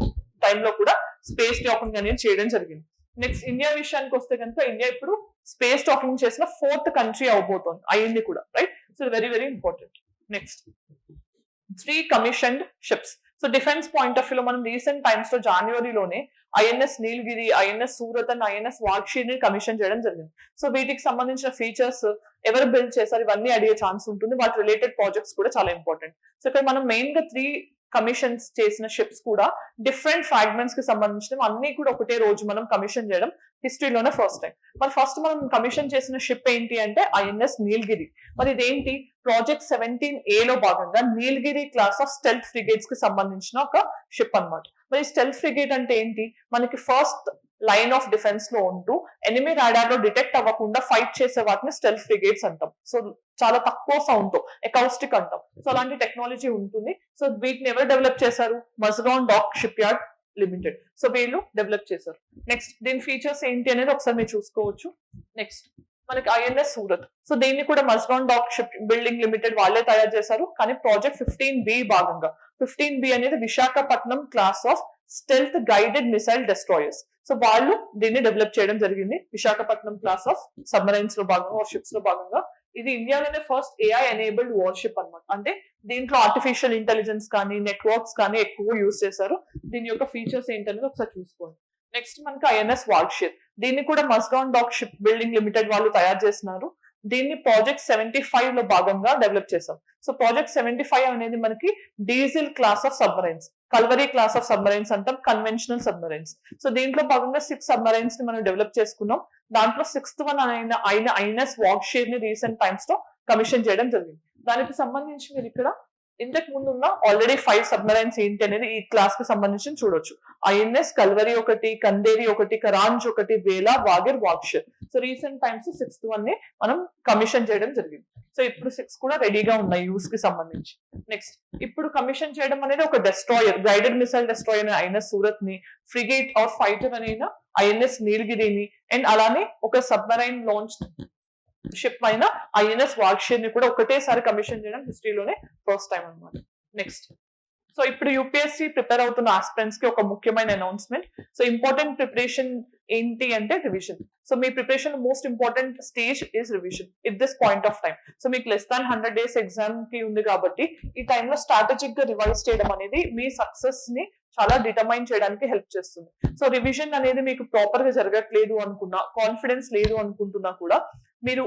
టైంలో కూడా స్పేస్ టాకింగ్ అనేది చేయడం జరిగింది. నెక్స్ట్ ఇండియా విషయానికి వస్తే కనుక ఇండియా ఇప్పుడు స్పేస్ టాకింగ్ చేసిన 4th కంట్రీ అవబోతోంది, అయింది కూడా. Right, so very very important. Next, 3 commissioned ships. So defence point of వ్యూలో మనం రీసెంట్ టైమ్స్ లో జనవరిలోనే INS Nilgiri, INS Surat and INS వాక్షి ని కమిషన్ చేయడం జరిగింది. సో వీటికి సంబంధించిన ఫీచర్స్ ఎవరు బిల్డ్ చేశారు ఇవన్నీ అడిగే ఛాన్స్ ఉంటుంది. వాటి రిలేటెడ్ ప్రాజెక్ట్స్ కూడా చాలా ఇంపార్టెంట్. సో ఇక్కడ మనం మెయిన్ గా 3 కమిషన్స్ చేసిన షిప్స్ కూడా డిఫరెంట్ ఫ్రాగ్మెంట్స్ కి సంబంధించిన అన్ని కూడా ఒకటే రోజు మనం కమిషన్ చేయడం హిస్టరీలోనే ఫస్ట్ టైం. మరి ఫస్ట్ మనం కమిషన్ చేసిన షిప్ ఏంటి అంటే ఐఎన్ఎస్ నీలగిరి. మరి ఇదేంటి ప్రాజెక్ట్ 17A లో భాగంగా నీలగిరి క్లాస్ ఆఫ్ స్టెల్త్ ఫ్రిగేట్స్ కి సంబంధించిన ఒక షిప్ అన్నమాట. మరి స్టెల్త్ ఫ్రిగేట్ అంటే ఏంటి, మనకి ఫస్ట్ లైన్ ఆఫ్ డిఫెన్స్ లో ఉంటూ ఎనిమీ రాడార్ లో డిటెక్ట్ అవ్వకుండా ఫైట్ చేసే వాటిని స్టెల్త్ ఫ్రిగేట్స్ అంటాం. సో చాలా తక్కువ సౌండ్ తో ఎకౌస్టిక్ అంటాం. సో అలాంటి టెక్నాలజీ ఉంటుంది. సో వీటిని ఎవరు డెవలప్ చేశారు, Mazagon dock ship yard limited. So వీళ్ళు డెవలప్ చేశారు. నెక్స్ట్ దీని ఫీచర్స్ ఏంటి అనేది ఒకసారి మీరు చూసుకోవచ్చు. నెక్స్ట్ మనకి ఐఎన్ఎస్ సూరత్. సో దీన్ని కూడా Mazagon dock ship building limited వాళ్ళే తయారు చేశారు. కానీ ప్రాజెక్ట్ 15B భాగంగా 15B అనేది Visakhapatnam class of stealth guided missile destroyers. So వాళ్ళు దీన్ని డెవలప్ చేయడం జరిగింది. విశాఖపట్నం క్లాస్ ఆఫ్ సబ్మరైన్స్ లో భాగంగా షిప్స్ లో భాగంగా ఇది ఇండియాలోనే ఫస్ట్ AI ఎనేబుల్డ్ వార్షిప్ అన్నమాట. అంటే దీంట్లో ఆర్టిఫిషియల్ ఇంటెలిజెన్స్ కానీ నెట్వర్క్స్ కానీ ఎక్కువ యూజ్ చేశారు. దీని యొక్క ఫీచర్స్ ఏంటనేది ఒకసారి చూసుకోండి. నెక్స్ట్ మనకి ఐఎన్ఎస్ వాక్షిత్. దీన్ని కూడా Mazagon dock ship building limited వాళ్ళు తయారు చేస్తున్నారు. దీన్ని ప్రాజెక్ట్ 75 లో భాగంగా డెవలప్ చేశాం. సో ప్రాజెక్ట్ 75 అనేది మనకి diesel class of submarines, Calvary class of submarines అంటాం, కన్వెన్షనల్ సబ్మరైన్స్. సో దీంట్లో భాగంగా 6 సబ్మరైన్స్ ని మనం డెవలప్ చేసుకున్నాం. దాంట్లో 6th వన్ అయిన ఐఎన్ఎస్ వాక్షిత్ ని రీసెంట్ టైమ్స్ లో కమిషన్ చేయడం జరిగింది. దానికి సంబంధించి మీరు ఇక్కడ ఇంతకు ముందు ఉన్న ఆల్రెడీ 5 సబ్మరైన్స్ ఏంటి అనేది ఈ క్లాస్ కి సంబంధించి చూడొచ్చు. ఐఎన్ఎస్ కల్వరీ ఒకటి, కందేరి ఒకటి, కరాంజ్ ఒకటి, Vela, Vagir, Vagsheer. So recent times 6th one ని మనం కమిషన్ చేయడం జరిగింది. సో ఇప్పుడు 6 కూడా రెడీగా ఉన్నాయి యూస్ కి సంబంధించి. నెక్స్ట్ ఇప్పుడు కమిషన్ చేయడం అనేది ఒక destroyer, guided missile destroyer INS Surat ని, ఫ్రిగేట్ ఆర్ ఫైటర్ అయిన ఐఎన్ఎస్ నీలగిరిని, అండ్ అలానే ఒక సబ్మరైన్ లాంచ్ షిప్ అయిన ఐఎన్ఎస్ వాక్షిత్ ని కూడా ఒకటేసారి కమిషన్ చేయడం హిస్టరీలోనే ఫస్ట్ టైం అన్నమాట. నెక్స్ట్ సో ఇప్పుడు యూపీఎస్సీ ప్రిపేర్ అవుతున్న ఆస్పిరెంట్స్ కి ఒక ముఖ్యమైన అనౌన్స్మెంట్. సో ఇంపార్టెంట్ ప్రిపరేషన్ ఏంటి అంటే revision. So me preparation most important stage is revision it this point of time. So మీకు లెస్ దాన్ 100 days ఎగ్జామ్ కి ఉంది కాబట్టి ఈ టైంలో స్ట్రాటజిక్ గా రివైజ్ చేయడం అనేది మీ సక్సెస్ ని చాలా డిటర్మైన్ చేయడానికి హెల్ప్ చేస్తుంది. సో రివిజన్ అనేది మీకు ప్రాపర్ గా జరగట్లేదు అనుకున్నా, కాన్ఫిడెన్స్ లేదు అనుకుంటున్నా కూడా మీరు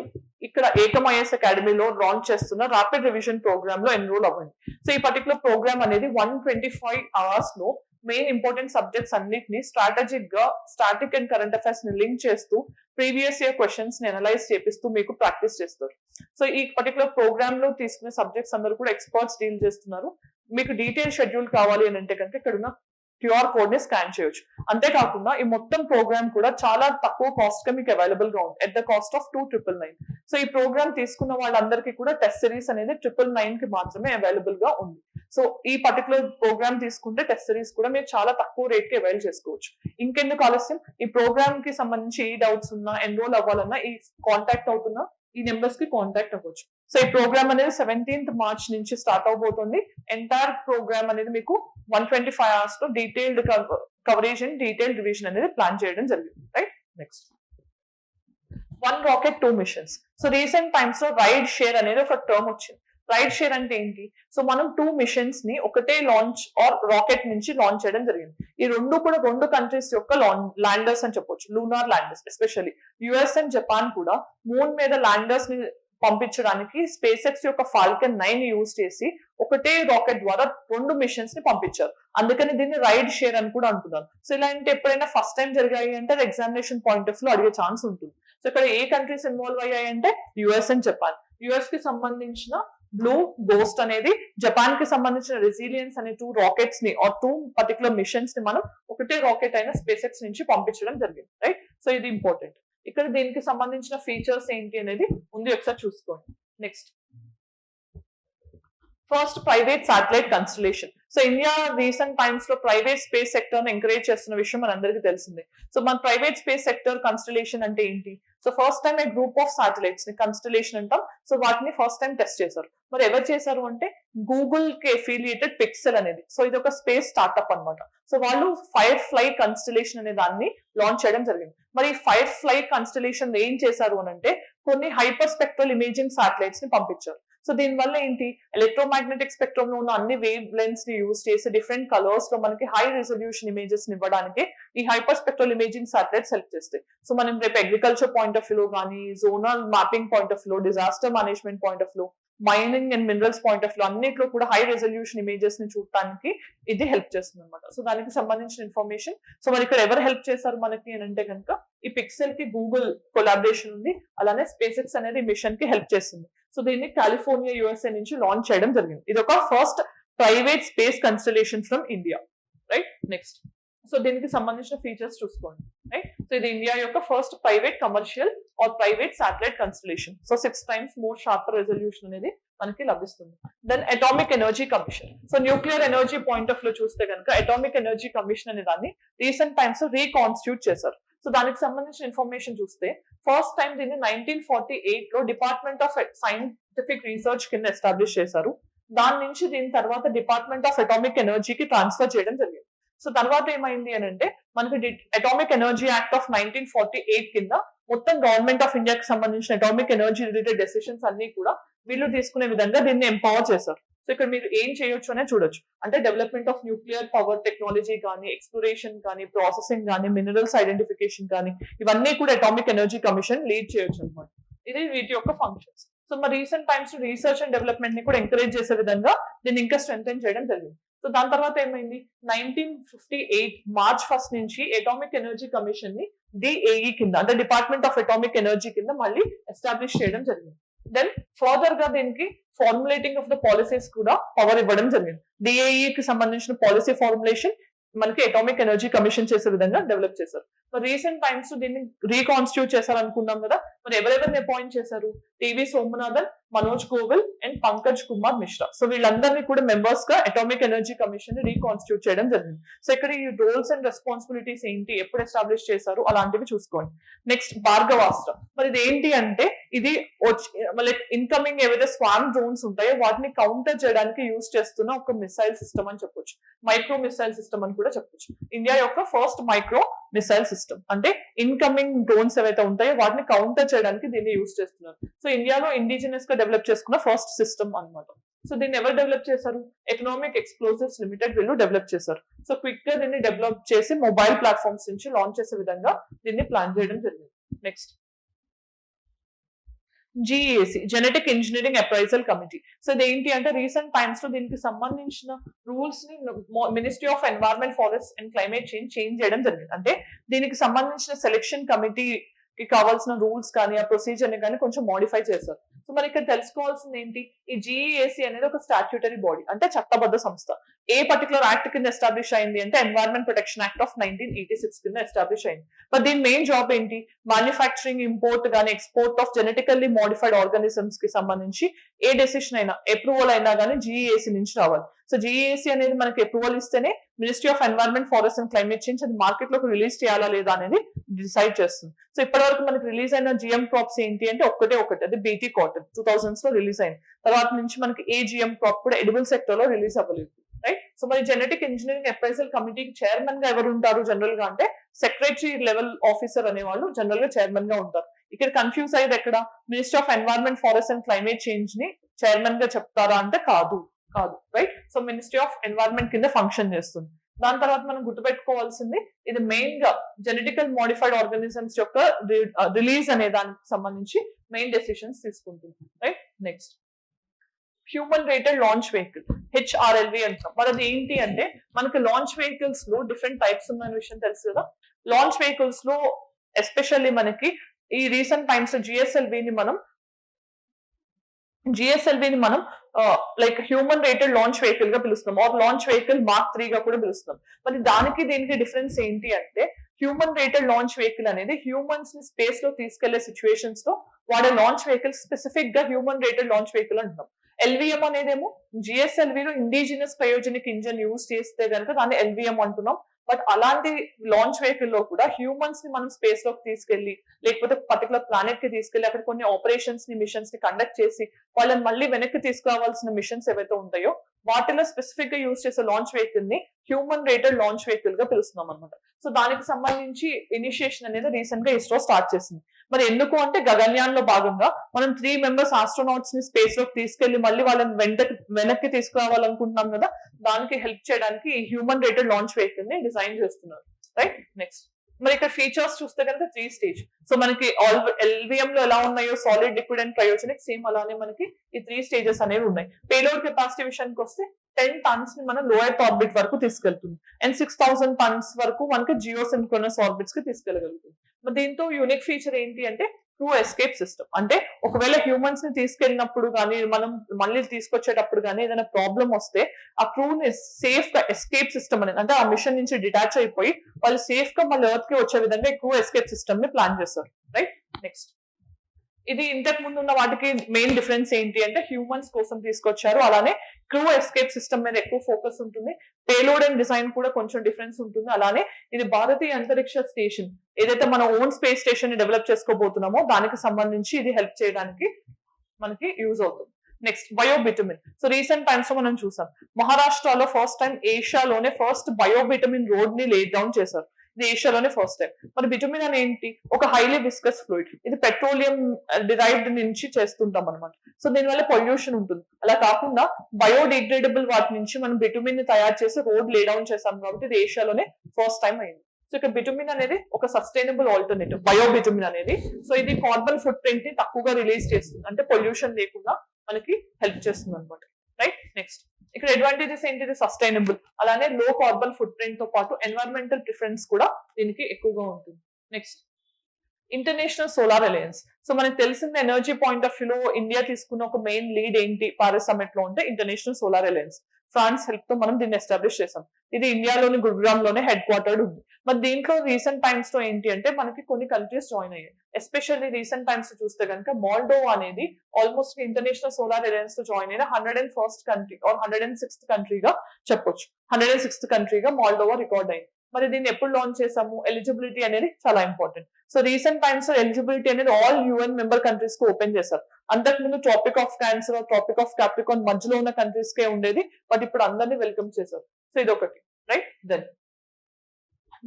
ఇక్కడ ఏకం ఐఎస్ అకాడమీలో లాంచ్ చేస్తున్న ర్యాపిడ్ రివిజన్ ప్రోగ్రామ్ లో ఎన్రోల్ అవ్వండి. సో ఈ పర్టికులర్ ప్రోగ్రామ్ అనేది 125 hours లో మెయిన్ ఇంపార్టెంట్ సబ్జెక్ట్స్ అన్నిటిని స్ట్రాటజిక్ గా స్టాటిక్ అండ్ కరెంట్ అఫైర్స్ ని లింక్ చేస్తూ ప్రీవియస్ ఇయర్ క్వశ్చన్స్ ని అనలైజ్ చేపిస్తూ మీకు ప్రాక్టీస్ చేస్తారు. సో ఈ పర్టికులర్ ప్రోగ్రామ్ లో తీసుకునే సబ్జెక్ట్స్ అందరూ కూడా ఎక్స్పర్ట్స్ డీల్ చేస్తున్నారు. మీకు డీటెయిల్ షెడ్యూల్ కావాలి అని అంటే కనుక ఇక్కడ ఉన్న QR కోడ్ ని స్కాన్ చేయొచ్చు. అంతేకాకుండా ఈ మొత్తం ప్రోగ్రామ్ కూడా చాలా తక్కువ కాస్ట్ గా మీకు అవైలబుల్ గా ఉంది, at the cost of 2,999. So ఈ ప్రోగ్రామ్ తీసుకున్న వాళ్ళందరికీ కూడా టెస్ట్ సిరీస్ అనేది 999 కి మాత్రమే అవైలబుల్ గా ఉంది. సో ఈ పర్టికులర్ ప్రోగ్రామ్ తీసుకుంటే టెస్ట్ సిరీస్ కూడా మీరు చాలా తక్కువ రేట్ కి అవైల్ చేసుకోవచ్చు. ఇంకెందుకు ఆలస్యం, ఈ ప్రోగ్రామ్ కి సంబంధించి ఏ డౌట్స్ ఉన్నా, ఎన్రోల్ అవ్వాలన్నా ఈ కాంటాక్ట్ అవుతున్నా ఈ నెంబర్స్ కి కాంటాక్ట్ అవ్వచ్చు. సో ఈ ప్రోగ్రామ్ అనేది 17th March నుంచి స్టార్ట్ అవబోతుంది. ఎంటైర్ ప్రోగ్రామ్ అనేది మీకు 125 hours లో detailed coverage and detailed revision అనేది ప్లాన్ చేయడం జరిగింది. Right. Next 1 rocket 2 missions. So recent times లో రైడ్ షేర్ అనేది ఒక టర్మ్ వచ్చింది. రైడ్ షేర్ అంటే ఏంటి, సో మనం 2 missions ని ఒకటే లాంచ్ ఆర్ రాకెట్ నుంచి లాంచ్ చేయడం జరిగింది. ఈ రెండు కూడా 2 countries యొక్క ల్యాండర్స్ అని చెప్పొచ్చు, lunar landers. Especially US and Japan కూడా మూన్ మీద ల్యాండర్స్ ని పంపించడానికి స్పేస్ ఎక్స్ యొక్క ఫాల్కన్ 9 యూజ్ చేసి ఒకటే రాకెట్ ద్వారా 2 మిషన్స్ ని పంపించారు. అందుకని దీన్ని రైడ్ షేర్ అని కూడా అంటున్నారు. సో ఇలాంటి ఎప్పుడైనా ఫస్ట్ టైం జరిగాయి అంటే అది ఎగ్జామినేషన్ పాయింట్ ఆఫ్ లో అడిగే ఛాన్స్ ఉంటుంది. సో ఇక్కడ ఏ కంట్రీస్ ఇన్వాల్వ్ అయ్యాయి అంటే యుఎస్ అండ్ జపాన్. యుఎస్ కి సంబంధించిన బ్లూ గోస్ట్ అనేది, జపాన్ కి సంబంధించిన రెసిలియన్స్ అనే 2 రాకెట్స్ ని ఆర్ 2 పర్టికులర్ మిషన్స్ ని మనం ఒకటే రాకెట్ అయిన స్పేస్ ఎక్స్ నుంచి పంపించడం జరిగింది. రైట్. సో ఇది ఇంపార్టెంట్. ఇక్కడ దీనికి సంబంధించిన ఫీచర్స్ ఏంటి అనేది ఉంది, ఒకసారి చూసుకోండి. Next first private satellite constellation. So India recent times లో ప్రైవేట్ స్పేస్ సెక్టర్ ని ఎంకరేజ్ చేస్తున్న విషయం మనందరికీ తెలిసిందే. సో మన ప్రైవేట్ స్పేస్ సెక్టర్ కన్స్టలేషన్ అంటే ఏంటి, so first time A group of satellites ని కన్స్టలేషన్ అంటాం. సో వాటిని ఫస్ట్ టైం టెస్ట్ చేశారు. మరి ఎవరు చేశారు అంటే గూగుల్ కి ఎఫిలియేటెడ్ పిక్సెల్ అనేది. సో ఇది ఒక స్పేస్ స్టార్ట్అప్ అన్నమాట. సో వాళ్ళు ఫైర్ ఫ్లై కన్స్టలేషన్ అనే దాన్ని లాంచ్ చేయడం జరిగింది. మరి ఫైర్ ఫ్లై కన్స్టలేషన్ ఏం చేశారు అని అంటే కొన్ని హైపర్ స్పెక్ట్రల్ ఇమేజింగ్ శాటిలైట్స్ ని పంపించారు. సో దీనివల్ల ఏంటి, ఎలక్ట్రోమాగ్నెటిక్ స్పెక్ట్రమ్ లో ఉన్న అన్ని వేవ్ లెన్స్ ని యూజ్ చేసి డిఫరెంట్ కలర్స్ లో మనకి హై రిజల్యూషన్ ఇమేజెస్ ఇవ్వడానికి ఈ hyper spectral imaging satellites help చేస్తాయి. సో మనం రేపు అగ్రికల్చర్ పాయింట్ ఆఫ్ వ్యూ కానీ, zonal mapping point of view, disaster management point of view, mining and minerals point of view అన్నిట్లో కూడా హై రెజల్యూషన్ ఇమేజెస్ ని చూడటానికి ఇది హెల్ప్ చేస్తుంది అనమాట. సో దానికి సంబంధించిన ఇన్ఫర్మేషన్. సో మరి ఇక్కడ ఎవరు హెల్ప్ చేశారు మనకి అని అంటే కనుక ఈ పిక్సెల్ కి గూగుల్ కొలాబరేషన్ ఉంది, అలానే స్పేస్ ఎక్స్ అనేది మిషన్ కి హెల్ప్ చేస్తుంది. సో దీన్ని కాలిఫోర్నియా యుఎస్ఏ నుంచి లాంచ్ చేయడం జరిగింది. ఇది ఒక first private space constellation from India, right. Next, so దీనికి సంబంధించిన ఫీచర్స్ చూసుకోండి, రైట్. సో ఇది ఇండియా యొక్క first private commercial or private satellite constellation. So 6 times more sharper resolution అనేది మనకి లభిస్తుంది. Then atomic energy commission. So nuclear energy point of view చూస్తే కనుక అటామిక్ ఎనర్జీ కమిషన్ అనే దాన్ని రీసెంట్ టైమ్స్ రీకాన్స్టిట్యూట్ చేశారు. సో దానికి సంబంధించిన ఇన్ఫర్మేషన్ చూస్తే ఫస్ట్ టైం దీన్ని 1948 లో డిపార్ట్మెంట్ ఆఫ్ సైంటిఫిక్ రీసెర్చ్ కింద ఎస్టాబ్లిష్ చేశారు. దాని నుంచి దీని తర్వాత డిపార్ట్మెంట్ ఆఫ్ అటామిక్ ఎనర్జీకి ట్రాన్స్ఫర్ చేయడం జరిగింది. సో తర్వాత ఏమైంది అని అంటే మనకి అటామిక్ ఎనర్జీ యాక్ట్ ఆఫ్ 1948 కింద మొత్తం గవర్నమెంట్ ఆఫ్ ఇండియాకి సంబంధించిన అటామిక్ ఎనర్జీ రిలేటెడ్ డెసిషన్స్ అన్ని కూడా వీళ్ళు తీసుకునే విధంగా దీన్ని ఎంపవర్ చేశారు. సో ఇక్కడ మీరు ఏం చేయొచ్చు అనే చూడొచ్చు. అంటే development of nuclear power technology కానీ, ఎక్స్ప్లోరేషన్ కానీ, ప్రాసెసింగ్ కానీ, మినరల్స్ ఐడెంటిఫికేషన్ కానీ, ఇవన్నీ కూడా అటామిక్ ఎనర్జీ కమిషన్ లీడ్ చేయొచ్చు అనమాట. ఇది వీటి యొక్క ఫంక్షన్స్. సో మరి recent times research and development ని కూడా ఎంకరేజ్ చేసే విధంగా దీన్ని ఇంకా స్ట్రెంథెన్ చేయడం జరిగింది. సో దాని తర్వాత ఏమైంది, 1958 మార్చ్ 1 నుంచి అటామిక్ ఎనర్జీ కమిషన్ ని డిఏఈ కింద అంటే డిపార్ట్మెంట్ ఆఫ్ అటామిక్ ఎనర్జీ కింద మళ్ళీ ఎస్టాబ్లిష్ చేయడం జరిగింది. దెన్ ఫర్దర్ గా దీనికి ఫార్ములేటింగ్ ఆఫ్ ద పాలసీస్ కూడా పవర్ ఇవ్వడం జరిగింది. డిఏఈకి సంబంధించిన పాలసీ ఫార్ములేషన్ మనకి అటామిక్ ఎనర్జీ కమిషన్ చేసే విధంగా డెవలప్ చేశారు. మరి రీసెంట్ టైమ్స్ దీన్ని రీకాన్స్టిట్యూట్ చేశారు అనుకున్నాం కదా, మరి ఎవరెవరిని అపాయింట్ చేశారు, TV Somanathan, Manoj Govil and Pankaj Kumar Mishra. So వీళ్ళందరినీ కూడా మెంబర్స్ గా అటామిక్ ఎనర్జీ కమిషన్ ని రీకాన్స్టిట్యూట్ చేయడం జరిగింది. సో ఇక్కడ ఈ రోల్స్ అండ్ రెస్పాన్సిబిలిటీస్ ఏంటి, ఎప్పుడు ఎస్టాబ్లిష్ చేశారు అలాంటివి చూసుకోండి. నెక్స్ట్ భార్గవాస్త్ర. మరి ఇది ఏంటి అంటే ఇది ఇన్కమింగ్ ఏవైతే స్వామ్ డ్రోన్స్ ఉంటాయో వాటిని కౌంటర్ చేయడానికి యూజ్ చేస్తున్న ఒక మిసైల్ సిస్టమ్ అని చెప్పొచ్చు. మైక్రో మిసైల్ సిస్టమ్ అని కూడా చెప్పొచ్చు. ఇండియా యొక్క ఫస్ట్ మైక్రో మిసైల్ సిస్టమ్. అంటే ఇన్కమింగ్ డ్రోన్స్ ఏవైతే ఉంటాయో వాటిని కౌంటర్ చేయడానికి దీన్ని యూజ్ చేస్తున్నారు. సో ఇండియాలో ఇండిజినస్ గా డెవలప్ చేసుకున్న ఫస్ట్ సిస్టమ్ అన్నమాట. సో దీన్ని ఎవరు డెవలప్ చేశారు, ఎకనామిక్ ఎక్స్ప్లోజివ్స్ లిమిటెడ్ వీళ్ళు డెవలప్ చేశారు. సో క్విక్ గా దీన్ని డెవలప్ చేసి మొబైల్ ప్లాట్ఫామ్స్ నుంచి లాంచ్ చేసే విధంగా దీన్ని ప్లాన్ చేయడం జరిగింది. Next, GEAC genetic engineering appraisal committee. So ఇది ఏంటి అంటే రీసెంట్ టైమ్స్ లో దీనికి సంబంధించిన రూల్స్ ని ministry of environment, forest and climate change చేయడం జరిగింది. అంటే దీనికి సంబంధించిన సెలెక్షన్ కమిటీకి కావాల్సిన రూల్స్ కానీ ఆ ప్రొసీజర్ ని కానీ కొంచెం మోడిఫై చేశారు. సో మరి ఇక్కడ తెలుసుకోవాల్సింది ఏంటి, ఈ GEAC అనేది ఒక స్టాట్యూటరీ బాడీ అంటే చట్టబద్ధ సంస్థ. ఏ పర్టికులర్ యాక్ట్ కింద ఎస్టాబ్లిష్ అయింది అంటే ఎన్వైరన్మెంట్ ప్రొటెక్షన్ యాక్ట్ ఆఫ్ 1986 కింద ఎస్టాబ్లిష్ అయింది. మరి దీని మెయిన్ జాబ్ ఏంటి, మ్యానుఫ్యాక్చరింగ్, ఇంపోర్ట్ కానీ export of genetically modified organisms కి సంబంధించి ఏ డెసిషన్ అయినా, అప్రూవల్ అయినా కానీ GEAC నుంచి రావాలి. సో GEAC అనేది మనకి అప్రూవల్ ఇస్తేనే ministry of environment, forest and climate change అది మార్కెట్ లోకి రిలీజ్ చేయాలా లేదా అనేది డిసైడ్ చేస్తుంది. సో ఇప్పటి వరకు మనకి రిలీజ్ అయిన GM క్రాప్స్ ఏంటి అంటే ఒకటే అది BT కాటన్ 2000s లో రిలీజ్ అయింది. తర్వాత నుంచి మనకి ఏ GM క్రాప్ కూడా ఎడిబుల్ సెక్టర్ లో రిలీజ్ అవ్వలేదు, రైట్. సో మరి జెనెటిక్ ఇంజనీరింగ్ అప్రైజల్ కమిటీకి చైర్మన్ గా ఎవరు ఉంటారు జనరల్ గా అంటే సెక్రటరీ లెవెల్ ఆఫీసర్ అనే వాళ్ళు జనరల్ గా చైర్మన్ గా ఉంటారు. ఇక్కడ కన్ఫ్యూజ్ అయ్యేది ఎక్కడ, minister of environment, forest and climate change ని చైర్మన్ గా చెప్తారా అంటే కాదు, right. So ministry of environment కింద ఫంక్షన్ చేస్తుంది. దాని తర్వాత మనం గుర్తుపెట్టుకోవాల్సింది ఇది మెయిన్ గా జెనెటికల్ మోడిఫైడ్ ఆర్గానిజమ్స్ యొక్క రిలీజ్ అనే దానికి సంబంధించి మెయిన్ డెసిషన్స్ తీసుకుంటుంది, right. Next, human rated launch vehicle HRLV అంటాం. మరి అది ఏంటి అంటే మనకి లాంచ్ వెహికల్స్ లో డిఫరెంట్ టైప్స్ ఉన్న విషయం తెలుసు కదా. లాంచ్ వెహికల్స్ లో ఎస్పెషల్లీ మనకి ఈ రీసెంట్ టైమ్స్ GSLV ని మనం like human rated launch vehicle గా పిలుస్తున్నాం, ఆర్ లాంచ్ వెహికల్ Mark 3 గా కూడా పిలుస్తున్నాం. మరి దానికి దీనికి డిఫరెన్స్ ఏంటి అంటే హ్యూమన్ రేటెడ్ లాంచ్ వెహికల్ అనేది హ్యూమన్స్ ని స్పేస్ లో తీసుకెళ్లే సిచ్యువేషన్స్ లో వాడే లాంచ్ వెహికల్ స్పెసిఫిక్ గా హ్యూమన్ రేటెడ్ లాంచ్ వెహికల్ అంటున్నాం. LVM అనేదేమో GSLV లో ఇండిజినస్ క్రయోజెనిక్ ఇంజన్ యూజ్ చేస్తే కనుక దాన్ని LVM అంటున్నాం. బట్ అలాంటి లాంచ్ వెహికల్ లో కూడా హ్యూమన్స్ ని మనం స్పేస్ లోకి తీసుకెళ్లి లేకపోతే పర్టికులర్ ప్లానెట్ కి తీసుకెళ్లి అక్కడ కొన్ని ఆపరేషన్స్ ని, మిషన్స్ ని కండక్ట్ చేసి వాళ్ళని మళ్ళీ వెనక్కి తీసుకురావాల్సిన మిషన్స్ ఏవైతే ఉంటాయో వాటిలో స్పెసిఫిక్ గా యూజ్ చేసే లాంచ్ వెహికల్ ని హ్యూమన్ రేటెడ్ లాంచ్ వెహికల్ గా పిలుస్తున్నాం అనమాట. సో దానికి సంబంధించి ఇనిషియేషన్ అనేది రీసెంట్ గా ఇస్రో స్టార్ట్ చేసింది. మరి ఎందుకు అంటే గగన్యాన్ లో భాగంగా మనం 3 మెంబర్స్ ఆస్ట్రోనాట్స్ ని స్పేస్ లోకి తీసుకెళ్లి మళ్ళీ వాళ్ళని వెనక్కి తీసుకురావాలనుకుంటున్నాం కదా, దానికి హెల్ప్ చేయడానికి ఈ హ్యూమన్ రేటెడ్ లాంచ్ వెహికల్ ని డిజైన్ చేస్తున్నారు. రైట్. నెక్స్ట్ మరి ఇక్కడ ఫీచర్స్ చూస్తే కనుక 3 స్టేజ్. సో మనకి ఎల్విఎం లో ఎలా ఉన్నాయో solid, liquid and cryogenic, same అలానే మనకి ఈ 3 స్టేజెస్ అనేవి ఉన్నాయి. పేలోడ్ కెపాసిటీ విషయానికి వస్తే 10 టన్స్ ని మనం లో ఎర్త్ ఆర్బిట్ వరకు తీసుకెళ్తుంది అండ్ 6000 టన్స్ వరకు మనకి జియో సింక్రోనస్ ఆర్బిట్స్ కి తీసుకెళ్ళగలుగుతుంది. మరి దీంతో యూనిక్ ఫీచర్ ఏంటి అంటే క్రూ ఎస్కేప్ సిస్టమ్. అంటే ఒకవేళ హ్యూమన్స్ ని తీసుకెళ్ళినప్పుడు కానీ మనం మళ్ళీ తీసుకొచ్చేటప్పుడు కానీ ఏదైనా ప్రాబ్లం వస్తే ఆ క్రూని సేఫ్ గా ఎస్కేప్ సిస్టమ్ అనేది, అంటే ఆ మిషన్ నుంచి డిటాచ్ అయిపోయి వాళ్ళు సేఫ్ గా మళ్ళీ ఎర్త్ కి వచ్చే విధంగా క్రూ ఎస్కేప్ సిస్టమ్ ని ప్లాన్ చేస్తారు. రైట్. నెక్స్ట్ ఇది ఇంతకు ముందు ఉన్న వాటికి మెయిన్ డిఫరెన్స్ ఏంటి అంటే హ్యూమన్స్ కోసం తీసుకొచ్చారు, అలానే క్రూ ఎస్కేప్ సిస్టమ్ మీద ఎక్కువ ఫోకస్ ఉంటుంది. పేలోడ్ అండ్ డిజైన్ కూడా కొంచెం డిఫరెన్స్ ఉంటుంది. అలానే ఇది భారతీయ అంతరిక్ష స్టేషన్ ఏదైతే మన ఓన్ స్పేస్ స్టేషన్ ని డెవలప్ చేసుకోబోతున్నామో దానికి సంబంధించి ఇది హెల్ప్ చేయడానికి మనకి యూజ్ అవుతుంది. నెక్స్ట్ బయోబిటమిన్. సో రీసెంట్ టైమ్స్ లో మనం చూసాం మహారాష్ట్రలో ఫస్ట్ టైం ఏషియాలోనే ఫస్ట్ బయోబిటమిన్ రోడ్ ని లే డౌన్ చేశారు. ఇది ఏషియాలోనే ఫస్ట్ టైం. మరి బిటమిన్ అని ఏంటి? ఒక హైలీ విస్కస్ ఫ్లూయిడ్. ఇది పెట్రోలియం డిరైవ్డ్ నుంచి చేస్తుంటాం అనమాట. సో దీనివల్ల పొల్యూషన్ ఉంటుంది. అలా కాకుండా బయోడిగ్రేడబుల్ వాటి నుంచి మనం బిటమిన్ ని తయారు చేసి రోడ్ లే డౌన్ చేసాం కాబట్టి ఇది ఏషియాలోనే ఫస్ట్ టైం అయింది. సో ఇక్కడ బిటమిన్ అనేది ఒక సస్టైనబుల్ ఆల్టర్నేటివ్, బయోబిటమిన్ అనేది. సో ఇది కార్బన్ ఫుట్ ప్రింట్ ని తక్కువగా రిలీజ్ చేస్తుంది, అంటే పొల్యూషన్ లేకుండా మనకి హెల్ప్ చేస్తుంది అనమాట. రైట్. నెక్స్ట్ ఇక్కడ అడ్వాంటేజెస్ ఏంటిది? సస్టైనబుల్, అలానే లో కార్బన్ ఫుట్ ప్రింట్ తో పాటు ఎన్వైరన్మెంటల్ ప్రిఫరెన్స్ కూడా దీనికి ఎక్కువగా ఉంటుంది. Next international solar alliance. So మనకు తెలిసిన ఎనర్జీ పాయింట్ ఆఫ్ వ్యూలో ఇండియా తీసుకున్న ఒక మెయిన్ లీడ్ ఏంటి పారిస్ సమ్మిట్ లో అంటే international solar alliance. France help తో మనం దీన్ని ఎస్టాబ్లిష్ చేసాం. ఇది ఇండియాలోని గురుగ్రామ్ లోనే హెడ్ క్వార్టర్డ్ ఉంది. మరి దీంట్లో రీసెంట్ టైమ్స్ లో ఏంటి అంటే మనకి కొన్ని కంట్రీస్ జాయిన్ అయ్యాయి. ఎస్పెషల్లీ రీసెంట్ టైమ్స్ చూస్తే కనుక మాల్డోవా అనేది ఆల్మోస్ట్ ఇంటర్నేషనల్ సోలార్ అలయన్స్ తో జాయిన్ అయిన 101st కంట్రీ ఆర్ 106th కంట్రీగా చెప్పొచ్చు. 106th కంట్రీగా మాల్డోవా రికార్డ్ అయింది. మరి దీన్ని ఎప్పుడు లాంచ్ చేసాము? ఎలిజిబిలిటీ అనేది చాలా ఇంపార్టెంట్. సో రీసెంట్ టైమ్స్ లో ఎలిజిబిలిటీ అనేది ఆల్ యుఎన్ మెంబర్ కంట్రీస్ కు ఓపెన్ చేశారు. అంతకుముందు Tropic of Cancer, Tropic of Capricorn మధ్యలో ఉన్న కంట్రీస్ కే ఉండేది, బట్ ఇప్పుడు అందరినీ వెల్కమ్ చేశారు. సో ఇది ఒకటి. రైట్. దెన్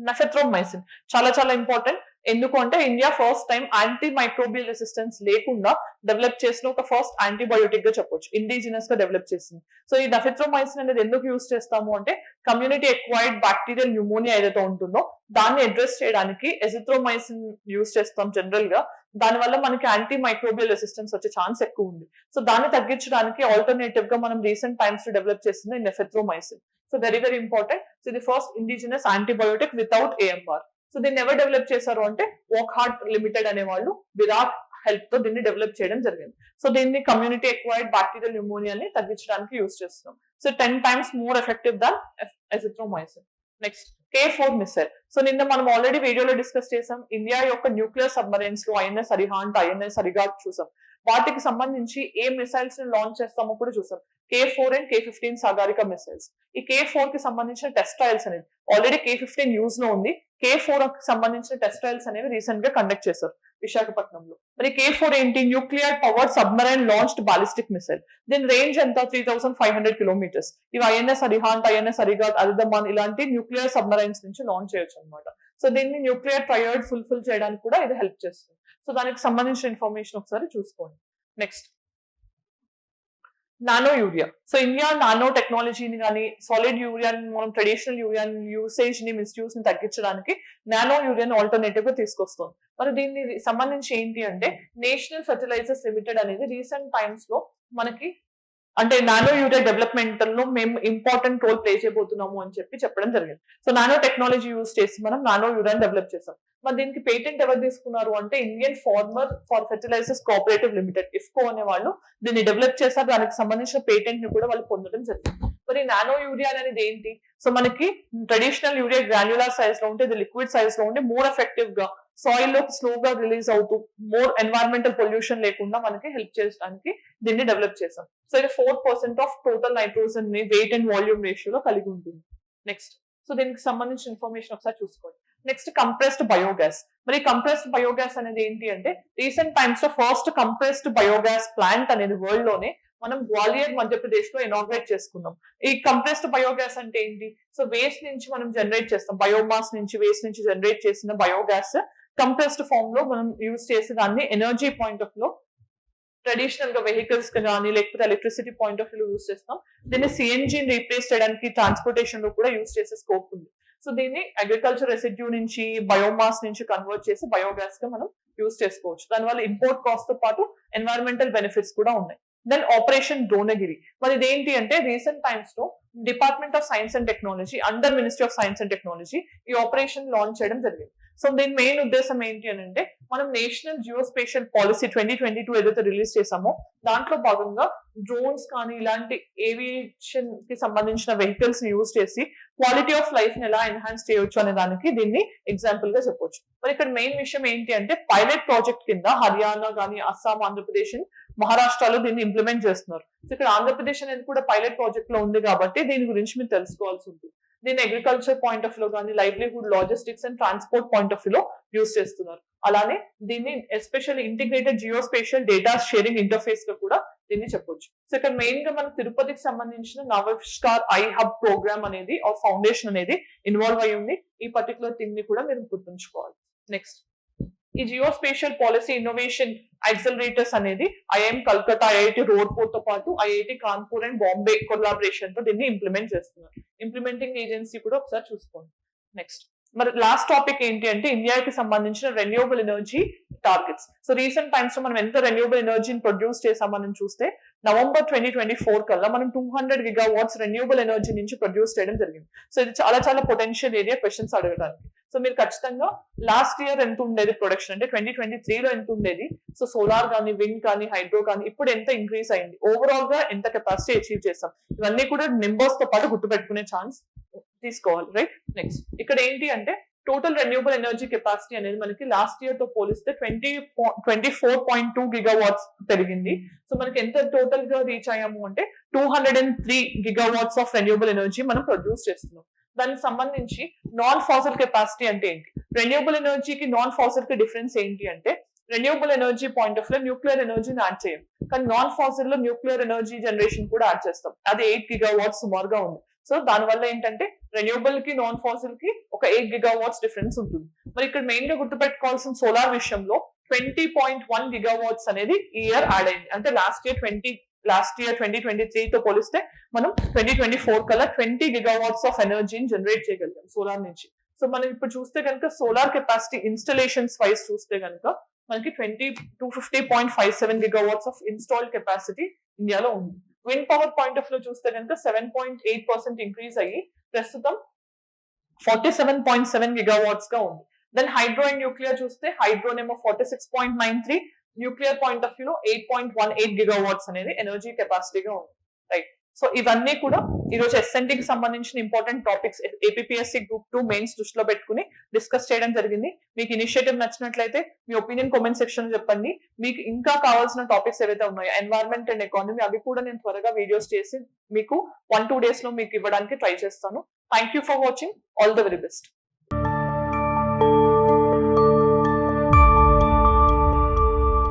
నఫెథ్రోమైసిన్ చాలా చాలా ఇంపార్టెంట్. ఎందుకు అంటే India first time anti microbial resistance లేకుండా డెవలప్ చేసిన ఒక ఫస్ట్ యాంటీబయోటిక్ గా చెప్పొచ్చు, ఇండిజినస్ గా డెవలప్ చేసింది. సో ఈ నఫెథ్రోమైసిన్ అనేది ఎందుకు యూజ్ చేస్తాము అంటే కమ్యూనిటీ ఎక్వైర్డ్ బ్యాక్టీరియల్ న్యూమోనియా ఏదైతే ఉంటుందో దాన్ని అడ్రస్ చేయడానికి ఎజిథ్రోమైసిన్ యూజ్ చేస్తాం జనరల్ గా. దానివల్ల మనకి యాంటీ మైక్రోబియల్ రెసిస్టెన్స్ వచ్చే ఛాన్స్ ఎక్కువ ఉంది. సో దాన్ని తగ్గించడానికి ఆల్టర్నేటివ్ గా మనం రీసెంట్ టైమ్స్ లో డెవలప్ చేసింది nafithromycin. So very very important. So ఇది first indigenous antibiotic without AMR. So దీన్ని ఎవరు డెవలప్ చేశారు అంటే వాక్హార్ట్ లిమిటెడ్ అనే వాళ్ళు విరాట్ హెల్ప్ తో దీన్ని డెవలప్ చేయడం జరిగింది. సో దీన్ని కమ్యూనిటీ ఎక్వైర్డ్ బ్యాక్టీరియల్ న్యూమోనియాని తగ్గించడానికి యూజ్ చేస్తున్నాం. So 10 times more effective than azithromycin. Next K4 missile. So నిన్న మనం ఆల్రెడీ వీడియోలో డిస్కస్ చేసాం. ఇండియా యొక్క న్యూక్లియర్ సబ్మరైన్స్ లో ఐఎన్ఎస్ అరిహాంట్, ఐఎన్ఎస్ అరిగాట్ చూసాం. వాటికి సంబంధించి ఏ మిసైల్స్ ని లాంచ్ చేస్తామో కూడా చూసాం. K4 and K15 Sagarika missiles. ఈ K4 కి సంబంధించిన టెస్ట్ ట్రయల్స్ అనేది ఆల్రెడీ K15 యూజ్ లో ఉంది. K4 కి సంబంధించిన టెస్ట్ ట్రయల్స్ అనేవి రీసెంట్ గా కండక్ట్ చేశారు విశాఖపట్నంలో. మరి K4 ఏంటి? Nuclear powered submarine launched ballistic missile. దీని రేంజ్ ఎంత? 3500 kilometers. ఇవి ఐఎన్ఎస్ అరిహాంట్, ఐఎన్ఎస్ అరిగాట్, అరిదమాన్ ఇలాంటి న్యూక్లియర్ సబ్మరైన్స్ నుంచి లాంచ్ చేయొచ్చు అనమాట. సో దీన్ని న్యూక్లియర్ ట్రయడ్ ఫుల్ఫిల్ చేయడానికి కూడా ఇది హెల్ప్ చేస్తుంది. సో దానికి సంబంధించిన ఇన్ఫర్మేషన్ ఒకసారి చూసుకోండి. Next nano urea. So India nano టెక్నాలజీని కానీ సాలిడ్ యూరియాని మనం ట్రెడిషనల్ యూరియా యూసేజ్ ని మిస్యూజ్ ని తగ్గించడానికి నానో యూరియాని ఆల్టర్నేటివ్ గా తీసుకొస్తుంది. మరి దీన్ని సంబంధించి ఏంటి అంటే నేషనల్ ఫెర్టిలైజర్స్ లిమిటెడ్ అనేది రీసెంట్ టైమ్స్ లో మనకి అంటే నానో యూరియా డెవలప్మెంట్ లో మేము ఇంపార్టెంట్ రోల్ ప్లే చేయబోతున్నాము అని చెప్పడం జరిగింది. సో నానో టెక్నాలజీ యూజ్ చేసి మనం నానో యూరియాని డెవలప్ చేసాం. మరి దీనికి పేటెంట్ ఎవరు తీసుకున్నారు అంటే Indian farmer for fertilisers cooperative limited IFFCO అనే వాళ్ళు దీన్ని డెవలప్ చేశారు. దానికి సంబంధించిన పేటెంట్ ని కూడా వాళ్ళు పొందడం జరిగింది. మరి నానో యూరియా అనేది ఏంటి? సో మనకి ట్రెడిషనల్ యూరియా గ్రాన్యులర్ సైజ్ లో ఉంటే ఇది లిక్విడ్ సైజ్ లో ఉంటే మోర్ ఎఫెక్టివ్ గా సాయిల్ లో స్లోగా రిలీజ్ అవుతూ మోర్ ఎన్వైరన్మెంటల్ పొల్యూషన్ లేకుండా మనకి హెల్ప్ చేయడానికి దీన్ని డెవలప్ చేసాం. సో ఇది 4% ఆఫ్ టోటల్ నైట్రోజన్ ని వెయిట్ అండ్ వాల్యూమ్ రేషియోలో కలిగి ఉంటుంది. నెక్స్ట్ సో దీనికి సంబంధించిన ఇన్ఫర్మేషన్ ఒకసారి చూసుకోండి. Next compressed biogas. మరి కంప్రెస్డ్ బయోగ్యాస్ అనేది ఏంటి అంటే రీసెంట్ టైమ్స్ లో ఫస్ట్ కంప్రెస్డ్ బయోగ్యాస్ ప్లాంట్ అనేది వరల్డ్ లోనే మనం గ్వాలియర్ మధ్యప్రదేశ్ లో ఇనాగ్రేట్ చేసుకున్నాం. ఈ కంప్రెస్డ్ బయోగ్యాస్ అంటే ఏంటి? సో వేస్ట్ నుంచి మనం జనరేట్ చేస్తాం, బయోమాస్ నుంచి వేస్ట్ నుంచి జనరేట్ చేసిన బయోగ్యాస్ కంప్రెస్డ్ ఫామ్ లో మనం యూజ్ చేసి దాన్ని ఎనర్జీ పాయింట్ ఆఫ్ లో ట్రెడిషనల్ గా వెహికల్స్ కానీ లేకపోతే electricity point of view use చేస్తాం. దీన్ని సిఎన్జీని రీప్లేస్ చేయడానికి ట్రాన్స్పోర్టేషన్ లో కూడా యూస్ చేసే స్కోప్ ఉంది. సో దీన్ని అగ్రికల్చర్ రెసిడ్యూ నుంచి బయోమాస్ నుంచి కన్వర్ట్ చేసి బయోగ్యాస్ గా మనం యూస్ చేసుకోవచ్చు. దానివల్ల ఇంపోర్ట్ కాస్ట్ తో పాటు ఎన్వైరన్మెంటల్ బెనిఫిట్స్ కూడా ఉన్నాయి. దెన్ ఆపరేషన్ ద్రోణగిరి, మరి ఇదేంటి అంటే రీసెంట్ టైమ్స్ లో department of science and technology under ministry of science and technology ఈ ఆపరేషన్ లాంచ్ చేయడం జరిగింది. సో దీని మెయిన్ ఉద్దేశం ఏంటి అని అంటే మనం నేషనల్ జియోస్పేషియల్ పాలసీ 2022 ఏదైతే రిలీజ్ చేసామో దాంట్లో భాగంగా డ్రోన్స్ కానీ ఇలాంటి ఏవియేషన్ కి సంబంధించిన వెహికల్స్ ని యూజ్ చేసి క్వాలిటీ ఆఫ్ లైఫ్ ని ఎలా ఎన్హాన్స్ చేయొచ్చు అనే దానికి దీన్ని ఎగ్జాంపుల్ గా చెప్పొచ్చు. మరి ఇక్కడ మెయిన్ విషయం ఏంటి అంటే పైలట్ ప్రాజెక్ట్ కింద హర్యానా కానీ అస్సాం, ఆంధ్రప్రదేశ్, మహారాష్ట్రలో దీన్ని ఇంప్లిమెంట్ చేస్తున్నారు. సో ఇక్కడ ఆంధ్రప్రదేశ్ అనేది కూడా పైలట్ ప్రాజెక్ట్ లో ఉంది కాబట్టి దీని గురించి మీరు తెలుసుకోవాల్సి ఉంటుంది. దీన్ని అగ్రికల్చర్ పాయింట్ ఆఫ్ వ్యూ కానీ livelihood, logistics and transport point of వ్యూలో యూస్ చేస్తున్నారు. అలానే దీన్ని especially integrated geospatial data sharing interface గా కూడా దీన్ని చెప్పొచ్చు. సో ఇక్కడ మెయిన్ గా మన తిరుపతికి సంబంధించిన నవస్కార్ ఐ హబ్ ప్రోగ్రామ్ అనేది ఆర్ ఫౌండేషన్ అనేది ఇన్వాల్వ్ అయి ఉంది. ఈ పర్టికులర్ థింగ్ ని కూడా మీరు గుర్తుంచుకోవాలి. నెక్స్ట్, ఈ జియోస్పేషియల్ పాలసీ ఇన్నోవేషన్ యాక్సలరేటర్స్ అనేది ఐఐఎం కల్కత్తా, ఐఐటి రోడ్పూర్ తో పాటు IIT Kanpur and Bombay collaboration తో దీన్ని ఇంప్లిమెంట్ చేస్తున్నారు. ఇంప్లిమెంటింగ్ ఏజెన్సీ కూడా ఒకసారి చూసుకోండి. నెక్స్ట్, మరి లాస్ట్ టాపిక్ ఏంటి అంటే ఇండియాకి సంబంధించిన renewable energy targets. So recent times లో మనం ఎంత రెన్యూవబుల్ ఎనర్జీని ప్రొడ్యూస్ చేసామని చూస్తే నవంబర్ 2024 కల్లా మనం 200 గిగావాట్స్ రెన్యూవబుల్ ఎనర్జీ నుంచి ప్రొడ్యూస్ చేయడం జరిగింది. సో ఇది చాలా చాలా పొటెన్షియల్ ఏరియా క్వశ్చన్స్ అడగడానికి. సో మీరు ఖచ్చితంగా లాస్ట్ ఇయర్ ఎంత ఉండేది ప్రొడక్షన్ అంటే 2023 లో ఎంత ఉండేది, సో సోలార్ కానీ విండ్ కానీ హైడ్రో కానీ ఇప్పుడు ఎంత ఇంక్రీజ్ అయింది, ఓవరాల్ గా ఎంత కెపాసిటీ అచీవ్ చేస్తాం, ఇవన్నీ కూడా నెంబర్స్ తో పాటు గుర్తుపెట్టుకునే ఛాన్స్ తీసుకోవాలి. రైట్, నెక్స్ట్ ఇక్కడ ఏంటి అంటే టోటల్ రెన్యూవబుల్ ఎనర్జీ కెపాసిటీ అనేది మనకి లాస్ట్ ఇయర్ తో పోలిస్తే 24.2 గిగావాట్స్ పెరిగింది. సో మనకి ఎంత టోటల్ గా రీచ్ అయ్యాము అంటే 203 గిగావాట్స్ ఆఫ్ రెన్యూవబుల్ ఎనర్జీ మనం ప్రొడ్యూస్ చేస్తున్నాం. దానికి సంబంధించి నాన్ ఫాసిల్ కెపాసిటీ అంటే ఏంటి, రెన్యూవబుల్ ఎనర్జీకి నాన్ ఫాసిల్ కి డిఫరెన్స్ ఏంటి అంటే రెన్యూవబుల్ ఎనర్జీ పాయింట్ ఆఫ్ లో న్యూక్లియర్ ఎనర్జీని యాడ్ చేయం, కానీ నాన్ ఫాసిల్ లో న్యూక్లియర్ ఎనర్జీ జనరేషన్ కూడా యాడ్ చేస్తాం. అది 8 గిగావాట్స్ సుమారుగా ఉంది. సో దానివల్ల ఏంటంటే రెన్యూవబుల్ కి నాన్ ఫాసిల్ కి ఒక 8 గిగావాట్స్ డిఫరెన్స్ ఉంటుంది. మరి ఇక్కడ మెయిన్ గా గుర్తుపెట్టుకోవాల్సిన సోలార్ విషయంలో 20.1 గిగావాట్స్ అనేది ఈ ఇయర్ యాడ్ అయింది. అంటే లాస్ట్ ఇయర్ 2023 తో పోలిస్తే మనం 2024 కల్లా 20 గిగావాట్స్ ఆఫ్ ఎనర్జీని జనరేట్ చేయగలిగాం సోలార్ నుంచి. సో మనం ఇప్పుడు చూస్తే కనుక సోలార్ కెపాసిటీ ఇన్స్టలేషన్స్ వైజ్ చూస్తే కనుక మనకి 250.57 గిగావాట్స్ ఆఫ్ ఇన్స్టాల్డ్ కెపాసిటీ ఇండియాలో ఉంది. విండ్ పవర్ పాయింట్ ఆఫ్ లో చూస్తే కనుక 7.8% ఇంక్రీజ్ అయ్యి ప్రస్తుతం 47.7 గిగావాట్స్ గా ఉంది. దెన్ హైడ్రో అండ్ న్యూక్లియర్ చూస్తే హైడ్రోనేమో 46.93, న్యూక్లియర్ పాయింట్ ఆఫ్ వ్యూలో 8.18 గిగావాట్స్ అనేది ఎనర్జీ కెపాసిటీగా ఉంది. రైట్, సో ఇవన్నీ కూడా ఈ రోజు SNT కి సంబంధించిన important topics APPSC group 2 mains దృష్టిలో పెట్టుకుని డిస్కస్ చేయడం జరిగింది. మీకు ఇనిషియేటివ్ నచ్చినట్లయితే మీ ఒపీనియన్ కామెంట్ సెక్షన్ చెప్పండి. మీకు ఇంకా కావాల్సిన టాపిక్స్ ఏవైతే ఉన్నాయో ఎన్వైరన్మెంట్ అండ్ ఎకానమీ అవి కూడా నేను త్వరగా వీడియోస్ చేసి మీకు 1-2 days లో మీకు ఇవ్వడానికి ట్రై చేస్తాను. Thank you for watching. All the very best.